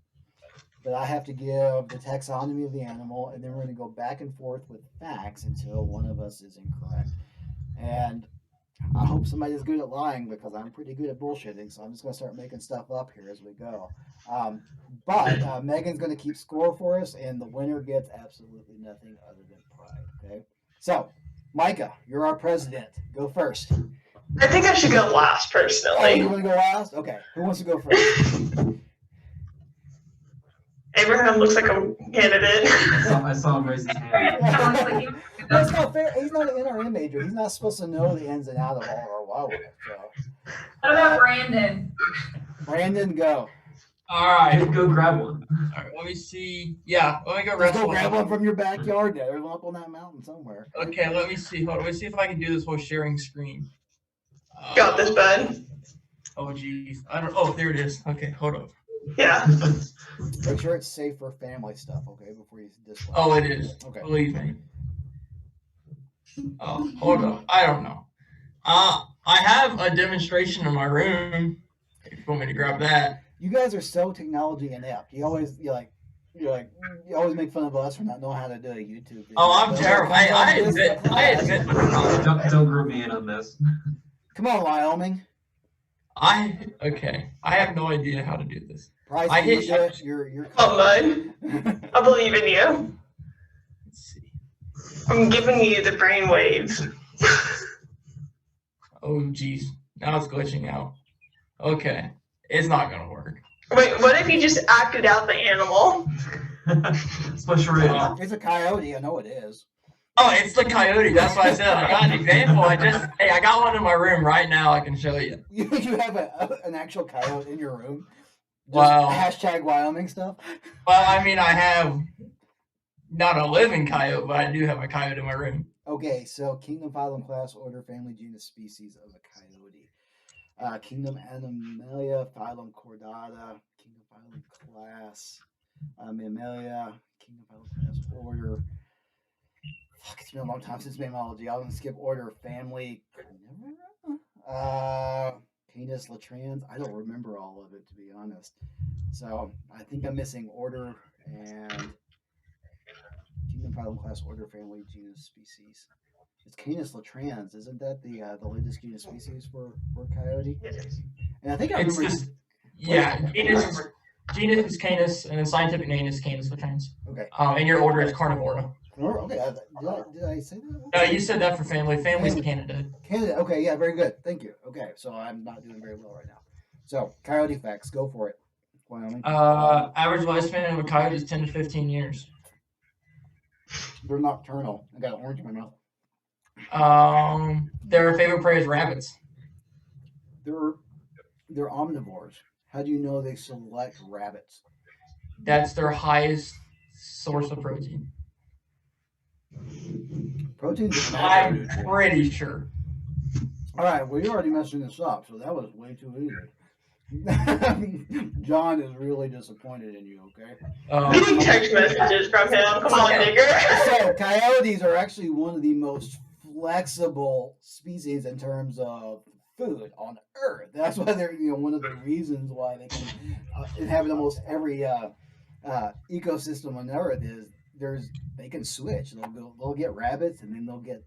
but I have to give the taxonomy of the animal, and then we're going to go back and forth with facts until one of us is incorrect. And I hope somebody's good at lying because I'm pretty good at bullshitting, so I'm just going to start making stuff up here as we go. But Megan's going to keep score for us, and the winner gets absolutely nothing other than pride. Okay? So, Micah, you're our president. Go first. I think I should go last, Oh, personally. you want to go last? Okay. Who wants to go first? Abraham looks like a candidate. I saw him raise his hand. That's not fair. He's not an NRM major. He's not supposed to know the ins and outs of all our wildlife. So, What about Brandon? Brandon, go. All right. Go grab one. All right. Let me see. Yeah. Let me go Just wrestle. go grab one from your backyard. There's one up on that mountain somewhere. Okay. Let me see. Hold on. Let me see if I can do this while sharing screen. Got this, bud. Oh, geez. I don't. Oh, there it is. Okay. Hold on. Yeah. Make sure it's safe for family stuff, okay, before you display. Oh, it is. Okay. Believe me. Oh, hold on. I don't know. I have a demonstration in my room. If you want me to grab that. You guys are so technology inept. You always you always make fun of us for not knowing how to do a YouTube video. Oh, I'm But terrible. when it comes I to this admit. I class- admit. Don't group me in on this. Come on, Wyoming. Okay. I have no idea how to do this. Price, I you hit- do it. You're Come on. I believe in you. Let's see. I'm giving you the brain waves. Oh, geez. Now it's glitching out. Okay. It's not gonna work. Wait, what if you just acted out the animal? Split charade. It's a coyote. I know it is. Oh, it's the coyote. That's what I said. I got an example. I got one in my room right now. I can show you. You have an actual coyote in your room. Just Wow. Hashtag Wyoming stuff. Well, I mean, I have not a living coyote, but I do have a coyote in my room. Okay, so kingdom, phylum, class, order, family, genus, species of a coyote. Kingdom Animalia, phylum Chordata, kingdom, phylum, class, Mammalia, kingdom, phylum, class, order. Fuck, it's been a long time since mammalogy. I'm gonna skip order, family, Canis latrans. I don't remember all of it, to be honest. So I think I'm missing order and kingdom, phylum, class, order, family, genus, species. It's Canis latrans, isn't that the latest genus species for coyote? And I think I It's remember. just, yeah, genus is Canis, and then scientific name is Canis latrans. Okay. And your order is Carnivora. Okay. Did I say that? No, you said that for family. Family's Canada. Canada. Okay. Yeah. Very good. Thank you. Okay. So I'm not doing very well right now. So coyote facts. Go for it. Wyoming. Average lifespan of a coyote is 10 to 15 years. They're nocturnal. I got an orange in my mouth. Their favorite prey is rabbits. They're omnivores. How do you know they select rabbits? That's their highest source of protein. Protein's a I'm macronutrient. pretty sure. All right. Well, you're already messing this up, so that was way too easy. John is really disappointed in you. Okay. Getting text messages from him. Come on, nigger. So coyotes are actually one of the most flexible species in terms of food on Earth. That's why they're one of the reasons why they can inhabit almost every ecosystem on Earth is they can switch. They'll get rabbits and then they'll get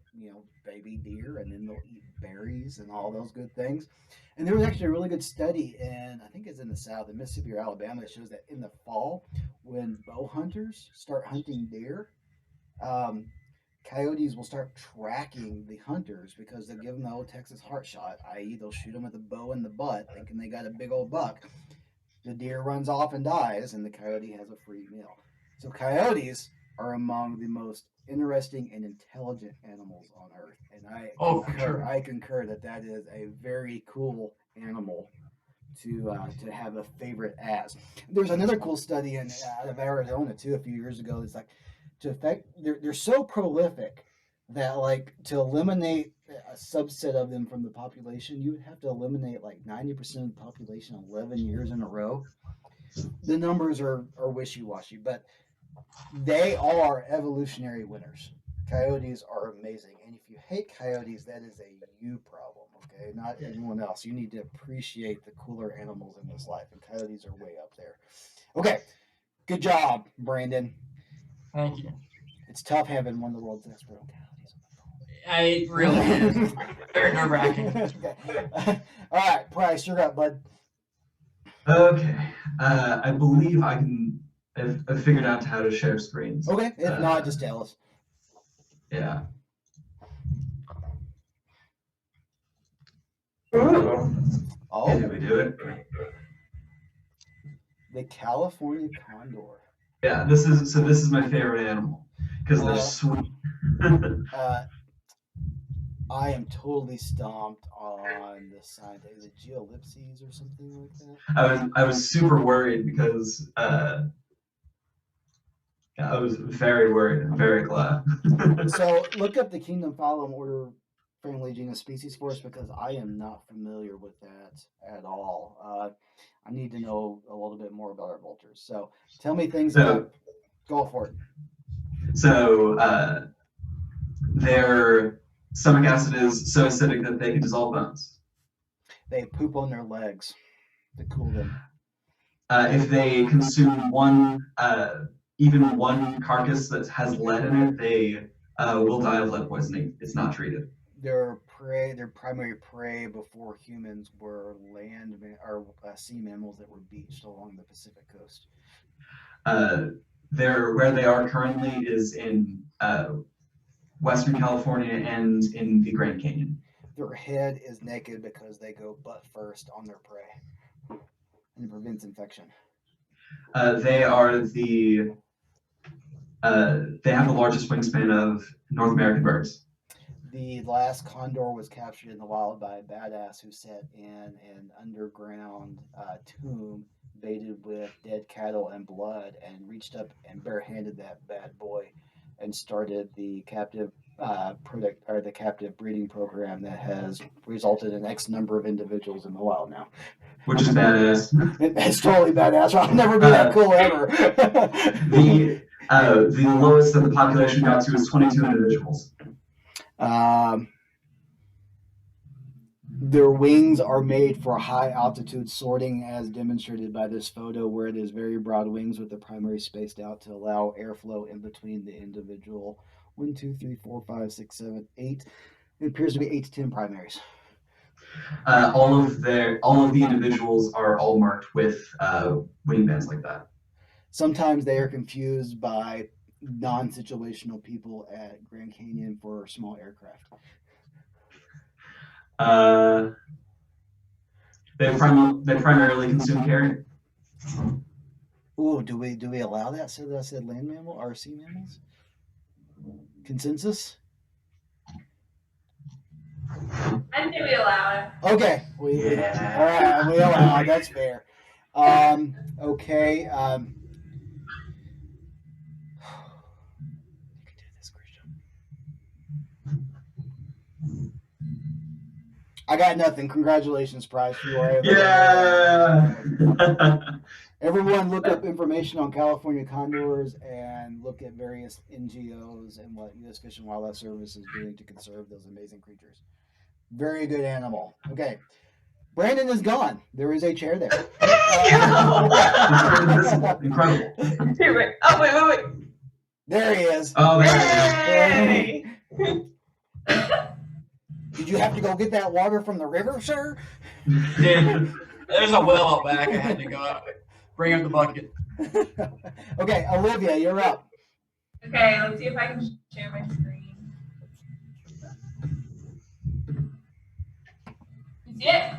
baby deer and then they'll eat berries and all those good things. And there was actually a really good study in, I think it's in the South, in Mississippi or Alabama, that shows that in the fall, when bow hunters start hunting deer, coyotes will start tracking the hunters because they'll give them the old Texas heart shot, i.e. they'll shoot them with a bow in the butt, thinking they got a big old buck. The deer runs off and dies, and the coyote has a free meal. So coyotes are among the most interesting and intelligent animals on Earth, and I concur that is a very cool animal to have a favorite as. There's another cool study out of Arizona too a few years ago. It's like they're so prolific that to eliminate a subset of them from the population, you would have to eliminate 90% of the population 11 years in a row. The numbers are wishy-washy, but they are evolutionary winners. Coyotes are amazing, and if you hate coyotes, that is a you problem, okay? Not anyone else. You need to appreciate the cooler animals in this life, and coyotes are way up there. Okay, Good job, Brandon. Thank you. It's tough having one of the world's expert localities. I really is. Very nerve-wracking. Okay. All right, Price, you're up, bud. Okay. I believe I've figured out how to share screens. Okay, if not, just tell us. Yeah. Ooh. Oh, Did we do it? the California condor. Yeah. This is my favorite animal because they're sweet. I am totally stomped on the sign. Is it geoellipses or something like that? I was super worried because I was very worried and very glad. So look up the kingdom, phylum, order, family, genus, species for us because I am not familiar with that at all. I need to know a little bit more about our vultures. So tell me things about. Go for it. So their stomach acid is so acidic that they can dissolve bones. They poop on their legs to cool them. If they consume even one carcass that has lead in it, they will die of lead poisoning. It's not treated. Their primary prey before humans were sea mammals that were beached along the Pacific coast. Where they are currently is in Western California and in the Grand Canyon. Their head is naked because they go butt first on their prey, and it prevents infection. They are they have the largest wingspan of North American birds. The last condor was captured in the wild by a badass who sat in an underground tomb baited with dead cattle and blood and reached up and barehanded that bad boy and started the captive breeding program that has resulted in X number of individuals in the wild now. Which is badass. It's totally badass. I'll never be that cool ever. The lowest that the population got to is 22 individuals. Their wings are made for high altitude sorting as demonstrated by this photo where it is very broad wings with the primary spaced out to allow airflow in between the individual 1, 2, 3, 4, 5, 6, 7, 8. It appears to be 8 to 10 primaries. All of the individuals are all marked with wing bands like that. Sometimes they are confused by non-situational people at Grand Canyon for small aircraft. They primarily consume carrion. Ooh, do we allow that? So that I said land mammal or sea mammals? Consensus? I think we allow it. Okay, all right, we allow it. That's fair. Okay. You can do this, Christian. I got nothing. Congratulations, Price. You are able to. Yeah. Everyone look up information on California condors and look at various NGOs and what U.S. Fish and Wildlife Service is doing to conserve those amazing creatures. Very good animal. Okay. Brandon is gone. There is a chair there. Incredible. Oh, wait. There he is. Oh, Yay! Did you have to go get that water from the river, sir? Dude, there's a well out back. I had to go out, bring up the bucket. Okay, Olivia, you're up. Okay, let's see if I can share my screen. You see it?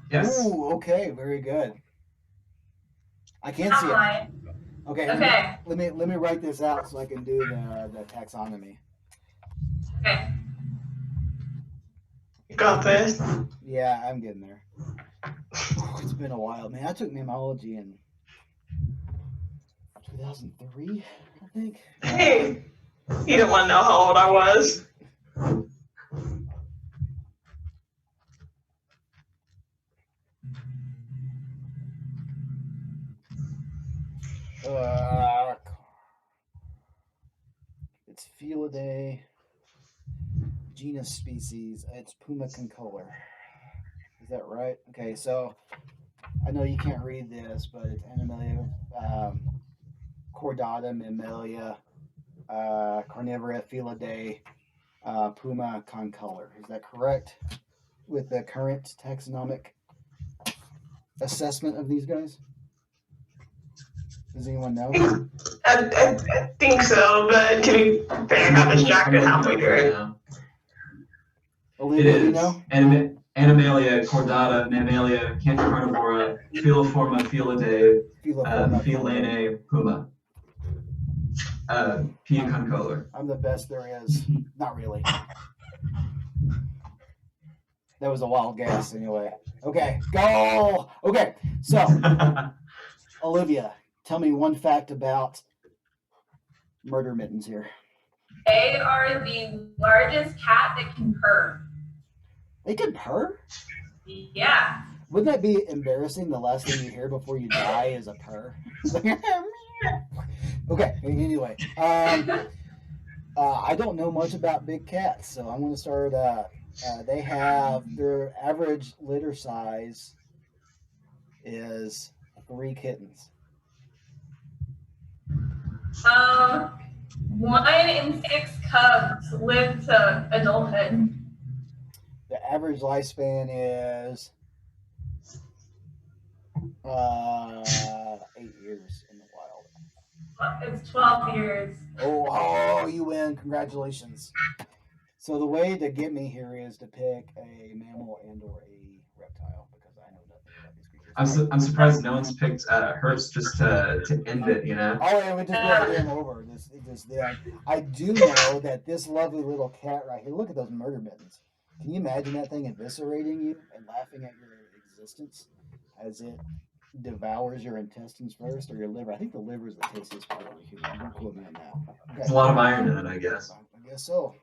Yes. Ooh, okay, very good. I can't see it. Outline. Okay. Okay. Let me write this out so I can do the taxonomy. Okay. You got this. Yeah, I'm getting there. It's been a while, man. I took mammalogy in 2003, I think. Hey, you don't want to know how old I was. It's Felidae, genus species. It's Puma concolor. Is that right? Okay, so I know you can't read this, but it's Animalia cordata, mammalia, carnivora, felidae, puma, concolor. Is that correct? With the current taxonomic assessment of these guys? Does anyone know? I think so, but to be fair, I got distracted halfway through it. It Olivia, do you is know? Animalia, chordata, mammalia, carnivora, filiforma, felidae, felinae, puma. P concolor. I'm the best there is. Not really. That was a wild guess anyway. Okay, go! Okay, so Olivia, tell me one fact about murder mittens here. They are the largest cat that can purr. They can purr? Yeah. Wouldn't that be embarrassing? The last thing you hear before you die is a purr. Okay, anyway. I don't know much about big cats, so I'm going to start. They have their average litter size is 3 kittens. 1 in 6 cubs live to adulthood. The average lifespan is 8 years in the wild. It's 12 years. Oh, you win. Congratulations. So the way to get me here is to pick a mammal and or a reptile because I know nothing about these creatures. I'm surprised no one's picked Herbst just to end it, you know? Oh, yeah, we just got him over. I do know that this lovely little cat right here, look at those murder mittens. Can you imagine that thing eviscerating you and laughing at your existence as it devours your intestines first or your liver? I think the liver is the tastiest part of the human. Don't quote me on that. Okay. There's a lot of iron in it, I guess. I guess so.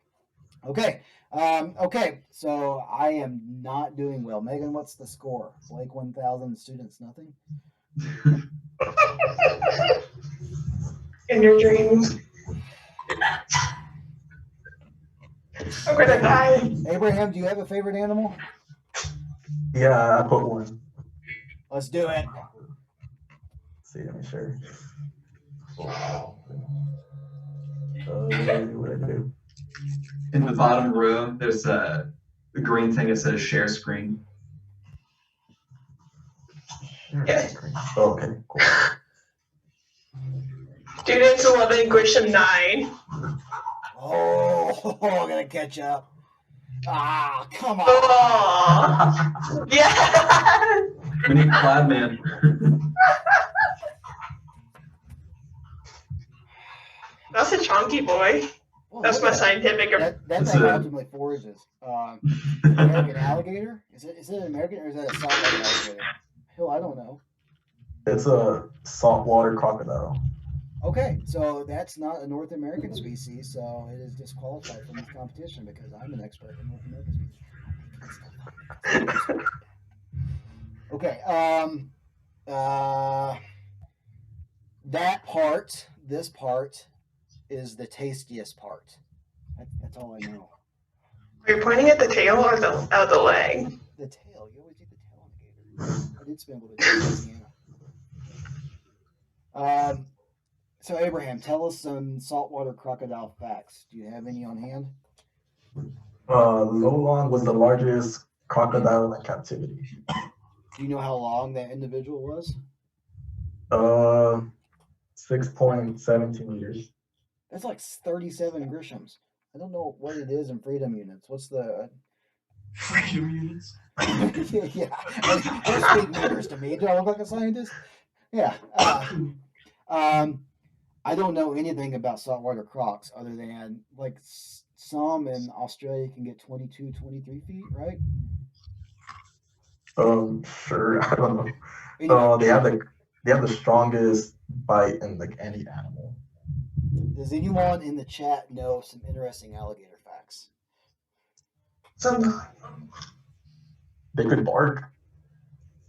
Okay. Okay. So I am not doing well. Megan, what's the score? Blake 1,000, students nothing? In your dreams. I'm gonna die. Abraham, do you have a favorite animal? Yeah, I put one. Let's do it. Let's see, let me share. What did I do? In the bottom row, there's the green thing that says share screen. Yes. Oh, okay, cool. Students 11, Grisham 9. Oh, I'm gonna catch up. Ah, come on. Oh, yeah. We need Plaid Man. That's a chunky boy. Well, That's look my at scientific. that That's thing a- ultimately forages. American alligator? Is it an American or is that a saltwater alligator? Hell, I don't know. It's a saltwater crocodile. Okay, so that's not a North American species, so it is disqualified from this competition because I'm an expert in North American species. Okay, this part is the tastiest part. That's all I know. Are you pointing at the tail or the leg? The tail. You always eat the tail on the gator. I did spend a little bit of time in Louisiana. So Abraham, tell us some saltwater crocodile facts. Do you have any on hand? Lolong was the largest crocodile in captivity. Do you know how long that individual was? 6.17 meters. That's like 37 Grishams. I don't know what it is in freedom units. What's the... Freedom units. Yeah, don't speak meters to me. Do I look like a scientist? Yeah. I don't know anything about saltwater crocs other than like some in Australia can get 22, 23 feet, right? Sure, I don't know. Anyway, They have the strongest bite in like any animal. does anyone in the chat know some interesting alligator facts? They could bark.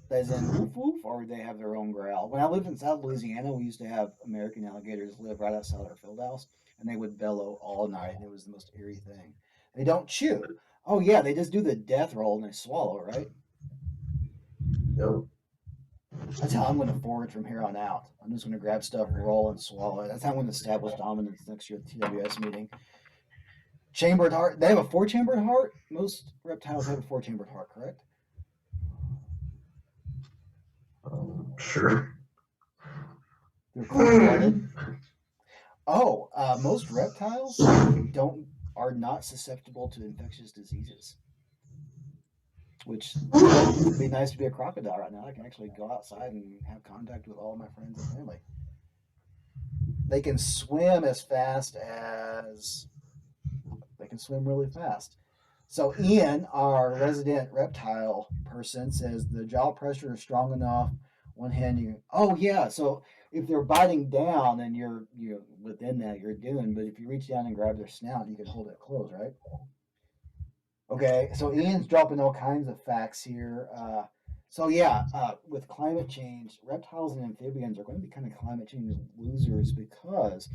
As in woof woof, or they have their own growl? When I lived in South Louisiana, we used to have American alligators live right outside our field house, and they would bellow all night, and it was the most eerie thing. They don't chew. Oh yeah, they just do the death roll and they swallow, right? Yep. That's how I'm going to forward from here on out. I'm just going to grab stuff, roll, and swallow it. That's how I'm going to establish dominance next year at the TWS meeting. Chambered heart. They have a 4-chambered heart. Most reptiles have a 4-chambered heart, correct? Sure. They're cold-blooded. Oh, most reptiles are not susceptible to infectious diseases. Which would be nice to be a crocodile right now. I can actually go outside and have contact with all my friends and family. They can swim as fast as they can swim really fast. So Ian, our resident reptile person, says the jaw pressure is strong enough. One hand, so if they're biting down and you're within that, you're doing. But if you reach down and grab their snout, you can hold it closed, right? Okay, so Ian's dropping all kinds of facts here. With climate change, reptiles and amphibians are going to be kind of climate change losers because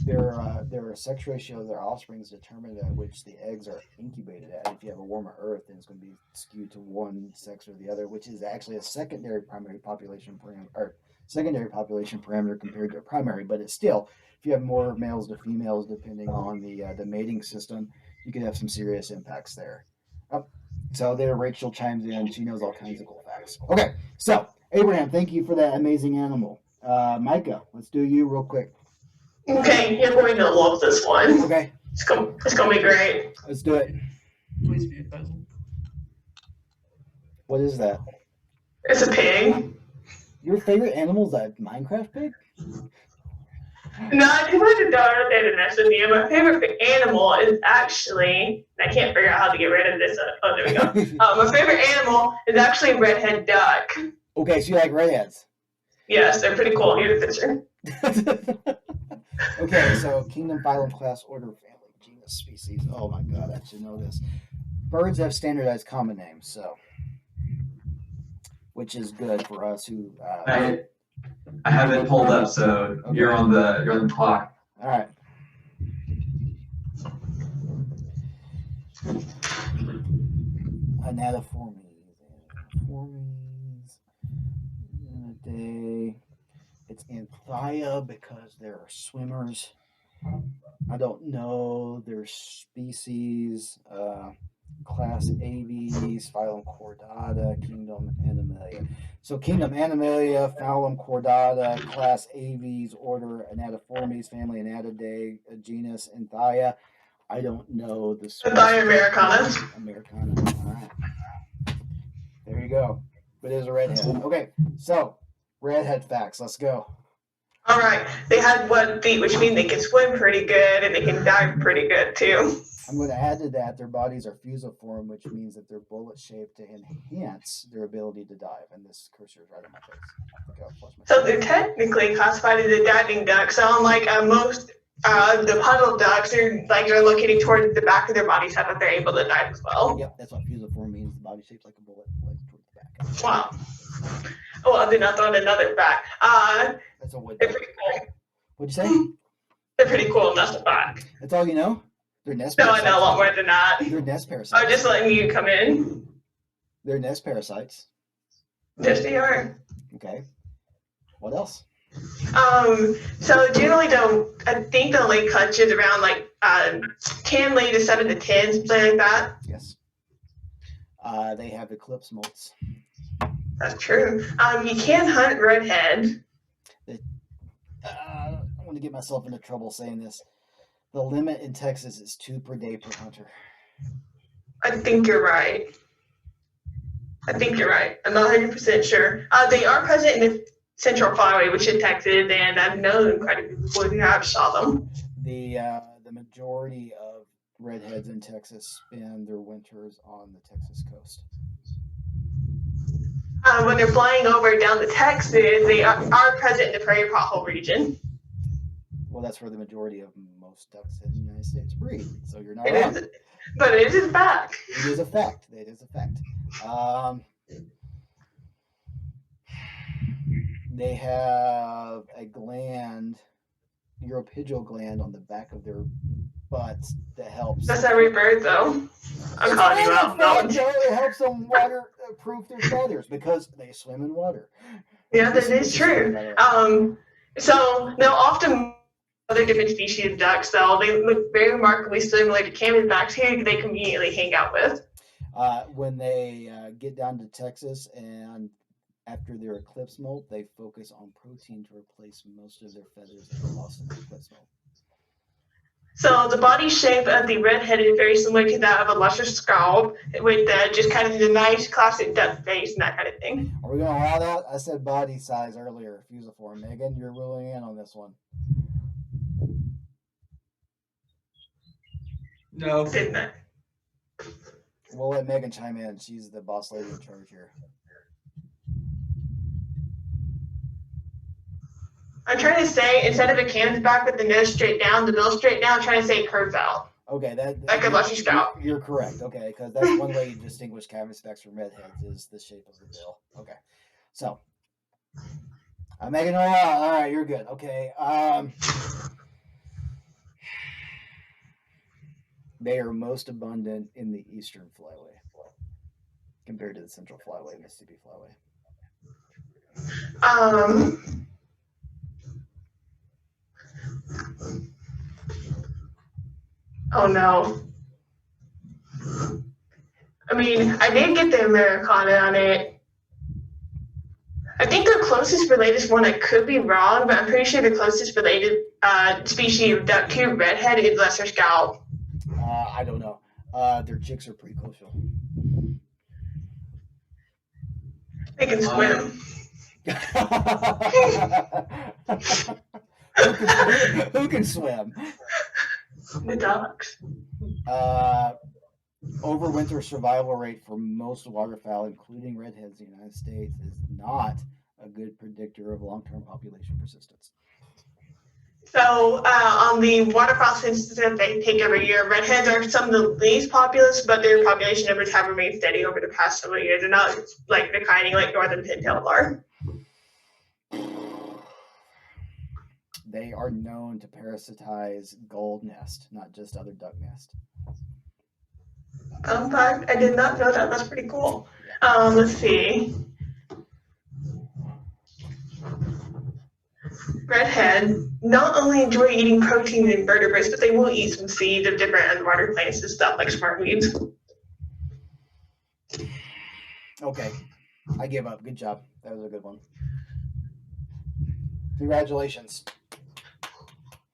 their sex ratio of their offspring is determined at which the eggs are incubated at. If you have a warmer Earth, then it's going to be skewed to one sex or the other, which is actually a secondary population parameter compared to a primary. But it's still, if you have more males to females, depending on the mating system, you could have some serious impacts there. So there, Rachel chimes in. She knows all kinds of cool facts. Okay, so Abraham, thank you for that amazing animal. Micah, let's do you real quick. Okay, you're going to love this one. Okay, It's gonna be great. let's do it. Please be a pheasant. What is that? It's a pig. Your favorite animal is a Minecraft pig? No, I just wanted to know the mess with you. My favorite animal is actually, I can't figure out how to get rid of this. Oh, there we go. My favorite animal is actually a redhead duck. Okay, so you like redheads. Yes, they're pretty cool. Here's a picture. Okay, so kingdom, phylum, class, order, family, genus, species. Oh my god, I should know this. Birds have standardized common names, so which is good for us who. I have it pulled up, so Okay. you're on the clock. All right. Anatoformes. It's Anthia because there are swimmers. I don't know their species. Class Aves, phylum Chordata, kingdom Animalia. So kingdom Animalia, phylum Chordata, class Aves, order Anatoformes, family Anatidae, genus Anthia. I don't know the Anthia americana. Americana. All right. There you go. But it is a redhead. Okay, so redhead facts. Let's go. All right, they had 1 feet, which means they can swim pretty good and they can dive pretty good too. I'm going to add to that their bodies are fusiform, which means that they're bullet shaped to enhance their ability to dive. And this cursor is right on my face. Okay, I'll flush my So they're technically classified as a diving duck. So unlike most the puddle ducks, they're located towards the back of their body so that they're able to dive as well. Yep, that's what fusiform means. The body shaped like a bullet, legs towards the back. Wow. Oh, I did not throw in another fact. That's a wood They're duck. pretty cool. What'd you say? They're pretty cool, and that's a fact. That's all you know? They're nest No, I parasites. know a lot more than that. They're nest parasites. I'm just letting you come in. They're nest parasites. Yes, they are. Okay. What else? So generally, I think the lay clutch is around 10 lay to 7 to 10, something like that. Yes. They have eclipse molts. That's true. You can hunt redhead. I want to get myself into trouble saying this. The limit in Texas is 2 per day per hunter. I think you're right. I'm not 100% sure. They are present in the Central Flyway, which is Texas, and I've known quite a few people who have saw them. The majority of redheads in Texas spend their winters on the Texas coast. When they're flying over down to Texas, they are present in the prairie pothole region. Well, that's where the majority of most ducks in the United States breed. So you're not It wrong. is, but it is a fact. It is a fact. It is a fact. They have a gland, uropygial gland on the back of their butts that helps. That's every bird, though. I'm calling you out. No. It helps them waterproof their feathers because they swim in water. Yeah, that This is is fun, true. by the way. So they'll often other different species of ducks, though they look very remarkably similar to canvasbacks who they conveniently hang out with. When they get down to Texas and after their eclipse molt, they focus on protein to replace most of their feathers that are lost in the eclipse molt. So the body shape of the redhead is very similar to that of a luscious scalp, with just kind of the nice classic duck face and that kind of thing. Are we going to allow that? I said body size earlier, fusiform. Megan, you're ruling in on this one. No. Didn't I? We'll let Megan chime in. She's the boss lady in charge here. I'm trying to say, instead of a canvasback with the nose straight down, the bill straight down, I'm trying to say it curves out. Okay, Like a luscious scalp. You're correct. Okay, because that's one way you distinguish canvasbacks from redheads is the shape of the bill. Okay, so Megan, all right, you're good. Okay, they are most abundant in the eastern flyway compared to the central flyway, Mississippi flyway. Oh no. I mean, I did get the Americana on it. I think the closest related one, I could be wrong, but I'm pretty sure the closest related species of duck to redhead is lesser scalp. I don't know. Their chicks are pretty close. They can swim. Who can swim? The ducks. Overwinter survival rate for most waterfowl, including redheads in the United States, is not a good predictor of long-term population persistence. So on the waterfowl census that they take every year, redheads are some of the least populous, but their population numbers have remained steady over the past several years. They're not like declining like northern pintails are. They are known to parasitize gold nest, not just other duck nest. Fun fact, I did not know that. That's pretty cool. Let's see. Redhead not only enjoy eating protein and invertebrates, but they will eat some seeds of different underwater plants and stuff like smartweeds. Okay, I give up. Good job. That was a good one. Congratulations.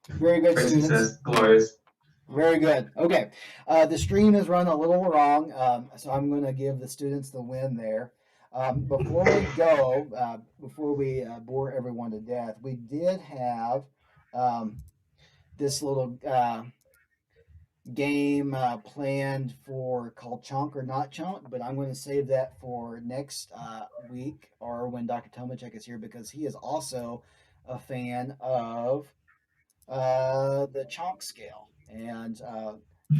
Very good, students. Princess, glorious. Very good. Okay. The stream is run a little wrong, so I'm going to give the students the win there. Before we go, before we bore everyone to death, we did have this little game planned for called Chunk or Not Chunk, but I'm going to save that for next week or when Dr. Tomacek is here because he is also a fan of the Chunk scale. And to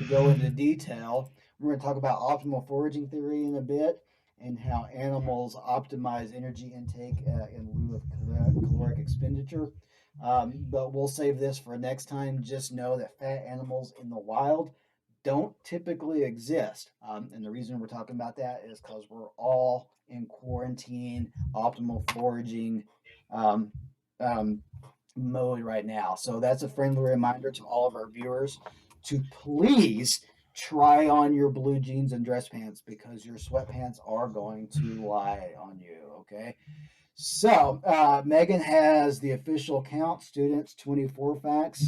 go into detail, we're going to talk about optimal foraging theory in a bit and how animals optimize energy intake in lieu of caloric expenditure. But we'll save this for next time. Just know that fat animals in the wild don't typically exist. And the reason we're talking about that is because we're all in quarantine, optimal foraging mode right now. So that's a friendly reminder to all of our viewers to please try on your blue jeans and dress pants because your sweatpants are going to lie on you, okay? So Megan has the official count, students 24 facts,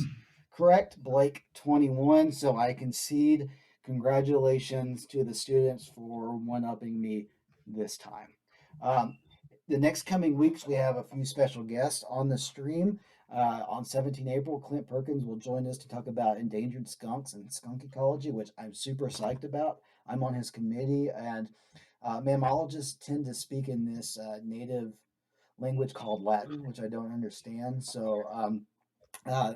correct? Blake 21, so I concede congratulations to the students for one-upping me this time. The next coming weeks, we have a few special guests on the stream. On 17 April, Clint Perkins will join us to talk about endangered skunks and skunk ecology, which I'm super psyched about. I'm on his committee, and mammalogists tend to speak in this native language called Latin, which I don't understand. So,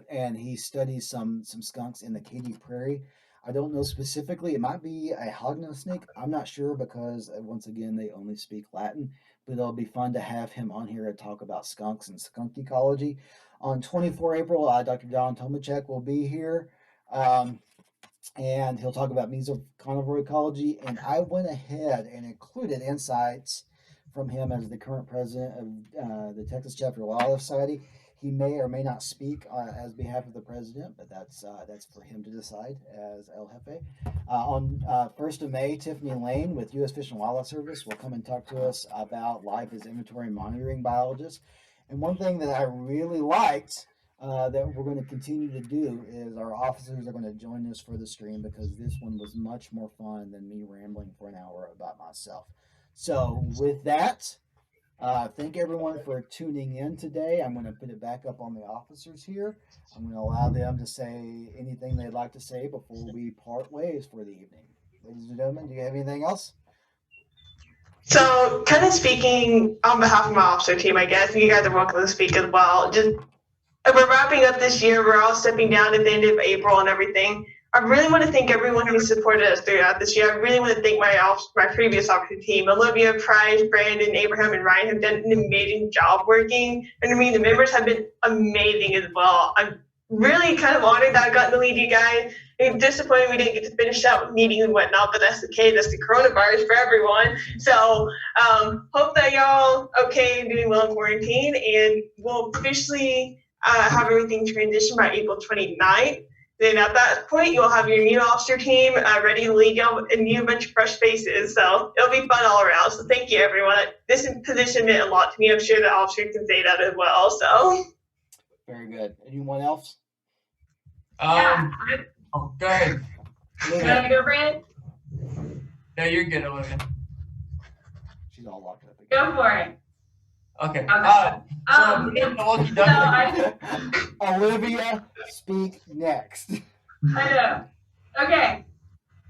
and he studies some skunks in the Katy Prairie. I don't know specifically. It might be a hognose snake. I'm not sure because, once again, they only speak Latin. But it'll be fun to have him on here to talk about skunks and skunk ecology. On 24 April, Dr. John Tomacek will be here, and he'll talk about mesocarnivore ecology. And I went ahead and included insights from him as the current president of the Texas Chapter Wildlife Society. He may or may not speak as behalf of the president, but that's for him to decide as El Jefe. On 1st of May, Tiffany Lane with U.S. Fish and Wildlife Service will come and talk to us about life as inventory and monitoring biologist. And one thing that I really liked that we're going to continue to do is our officers are going to join us for the stream, because this one was much more fun than me rambling for an hour about myself. So with that, thank everyone for tuning in today. I'm going to put it back up on the officers here. I'm going to allow them to say anything they'd like to say before we part ways for the evening. Ladies and gentlemen, do you have anything else? So, kind of speaking on behalf of my officer team, I guess, and you guys are welcome to speak as well. Just we're wrapping up this year. We're all stepping down at the end of April and everything. I really want to thank everyone who supported us throughout this year. I really want to thank my previous officer team. Olivia, Price, Brandon, Abraham, and Ryan have done an amazing job working. And I mean, the members have been amazing as well. I'm really kind of honored that I got to lead you guys. I'm disappointed we didn't get to finish out with meetings and whatnot, but that's okay. That's the coronavirus for everyone. So hope that y'all okay and doing well in quarantine, and we'll officially have everything transitioned by April 29th. Then at that point, you'll have your new officer team ready to lead y'all a new bunch of fresh faces. So it'll be fun all around. So thank you, everyone. This position meant a lot to me. I'm sure the officers can say that as well. So Very good. Anyone else? Yeah. Oh, go ahead. You want to go, Brandon? No, you're good, Olivia. She's all locked up again. Go for it. Okay. Um, being the lucky So duckling, Olivia, speak next. I know. Okay.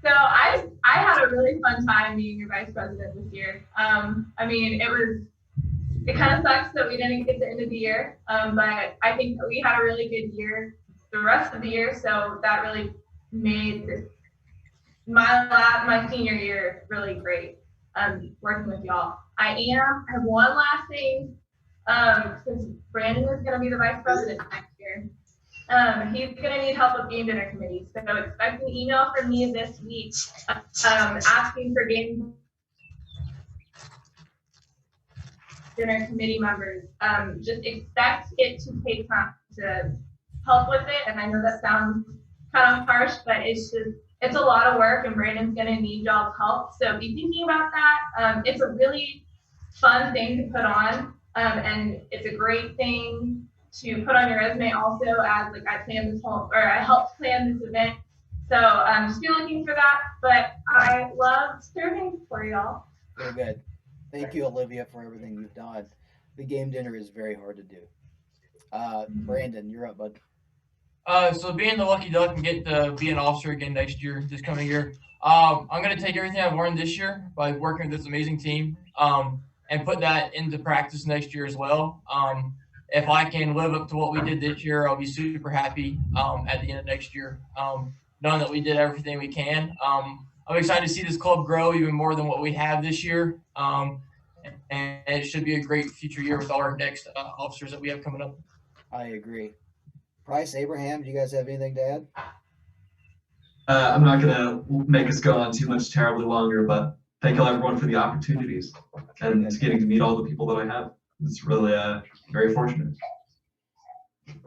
So I had a really fun time being your vice president this year. I mean, it kind of sucks that we didn't get the end of the year, but I think that we had a really good year the rest of the year, so that really made my senior year really great. Working with y'all. I have one last thing. Since Brandon is going to be the vice president next year, he's going to need help with game dinner committees. So expect an email from me this week asking for game dinner committee members. Just expect it to take time to help with it. And I know that sounds kind of harsh, but it's a lot of work, and Brandon's going to need y'all's help. So be thinking about that. It's a really fun thing to put on. And it's a great thing to put on your resume also, as like I helped plan this event. So just be looking for that. But I love serving for y'all. Very good. Thank you, Olivia, for everything you've done. The game dinner is very hard to do. Brandon, you're up, bud. So being the lucky duck and get to be an officer again next year, this coming year, I'm going to take everything I've learned this year by working with this amazing team and put that into practice next year as well. If I can live up to what we did this year, I'll be super happy at the end of next year, knowing that we did everything we can. I'm excited to see this club grow even more than what we have this year. And it should be a great future year with all our next officers that we have coming up. I agree. Price, Abraham, do you guys have anything to add? I'm not going to make us go on too much terribly longer, but thank you everyone for the opportunities and getting to meet all the people that I have. It's really very fortunate.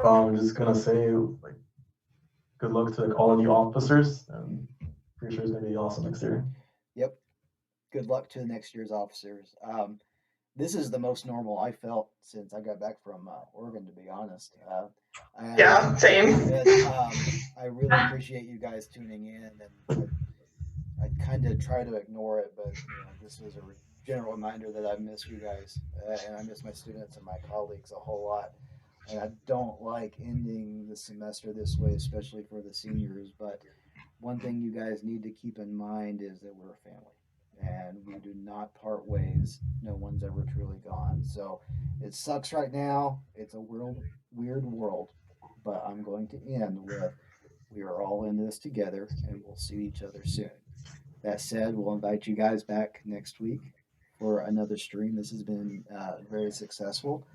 I'm just gonna say, like, good luck to all new officers, and pretty sure it's gonna be awesome next year. Yep. Good luck to next year's officers. This is the most normal I felt since I got back from Oregon, to be honest. yeah, same. I really appreciate you guys tuning in, and I kind of try to ignore it, but this was a general reminder that I miss you guys, and I miss my students and my colleagues a whole lot. And I don't like ending the semester this way, especially for the seniors. But one thing you guys need to keep in mind is that we're a family, and we do not part ways. No one's ever truly gone. So it sucks right now. It's a weird world, but I'm going to end with, we are all in this together, and we'll see each other soon. That said, we'll invite you guys back next week for another stream. This has been very successful.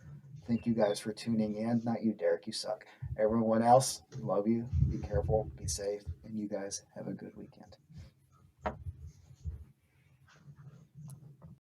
Thank you guys for tuning in. Not you, Derek, you suck. Everyone else, love you. Be careful, be safe, and you guys have a good weekend.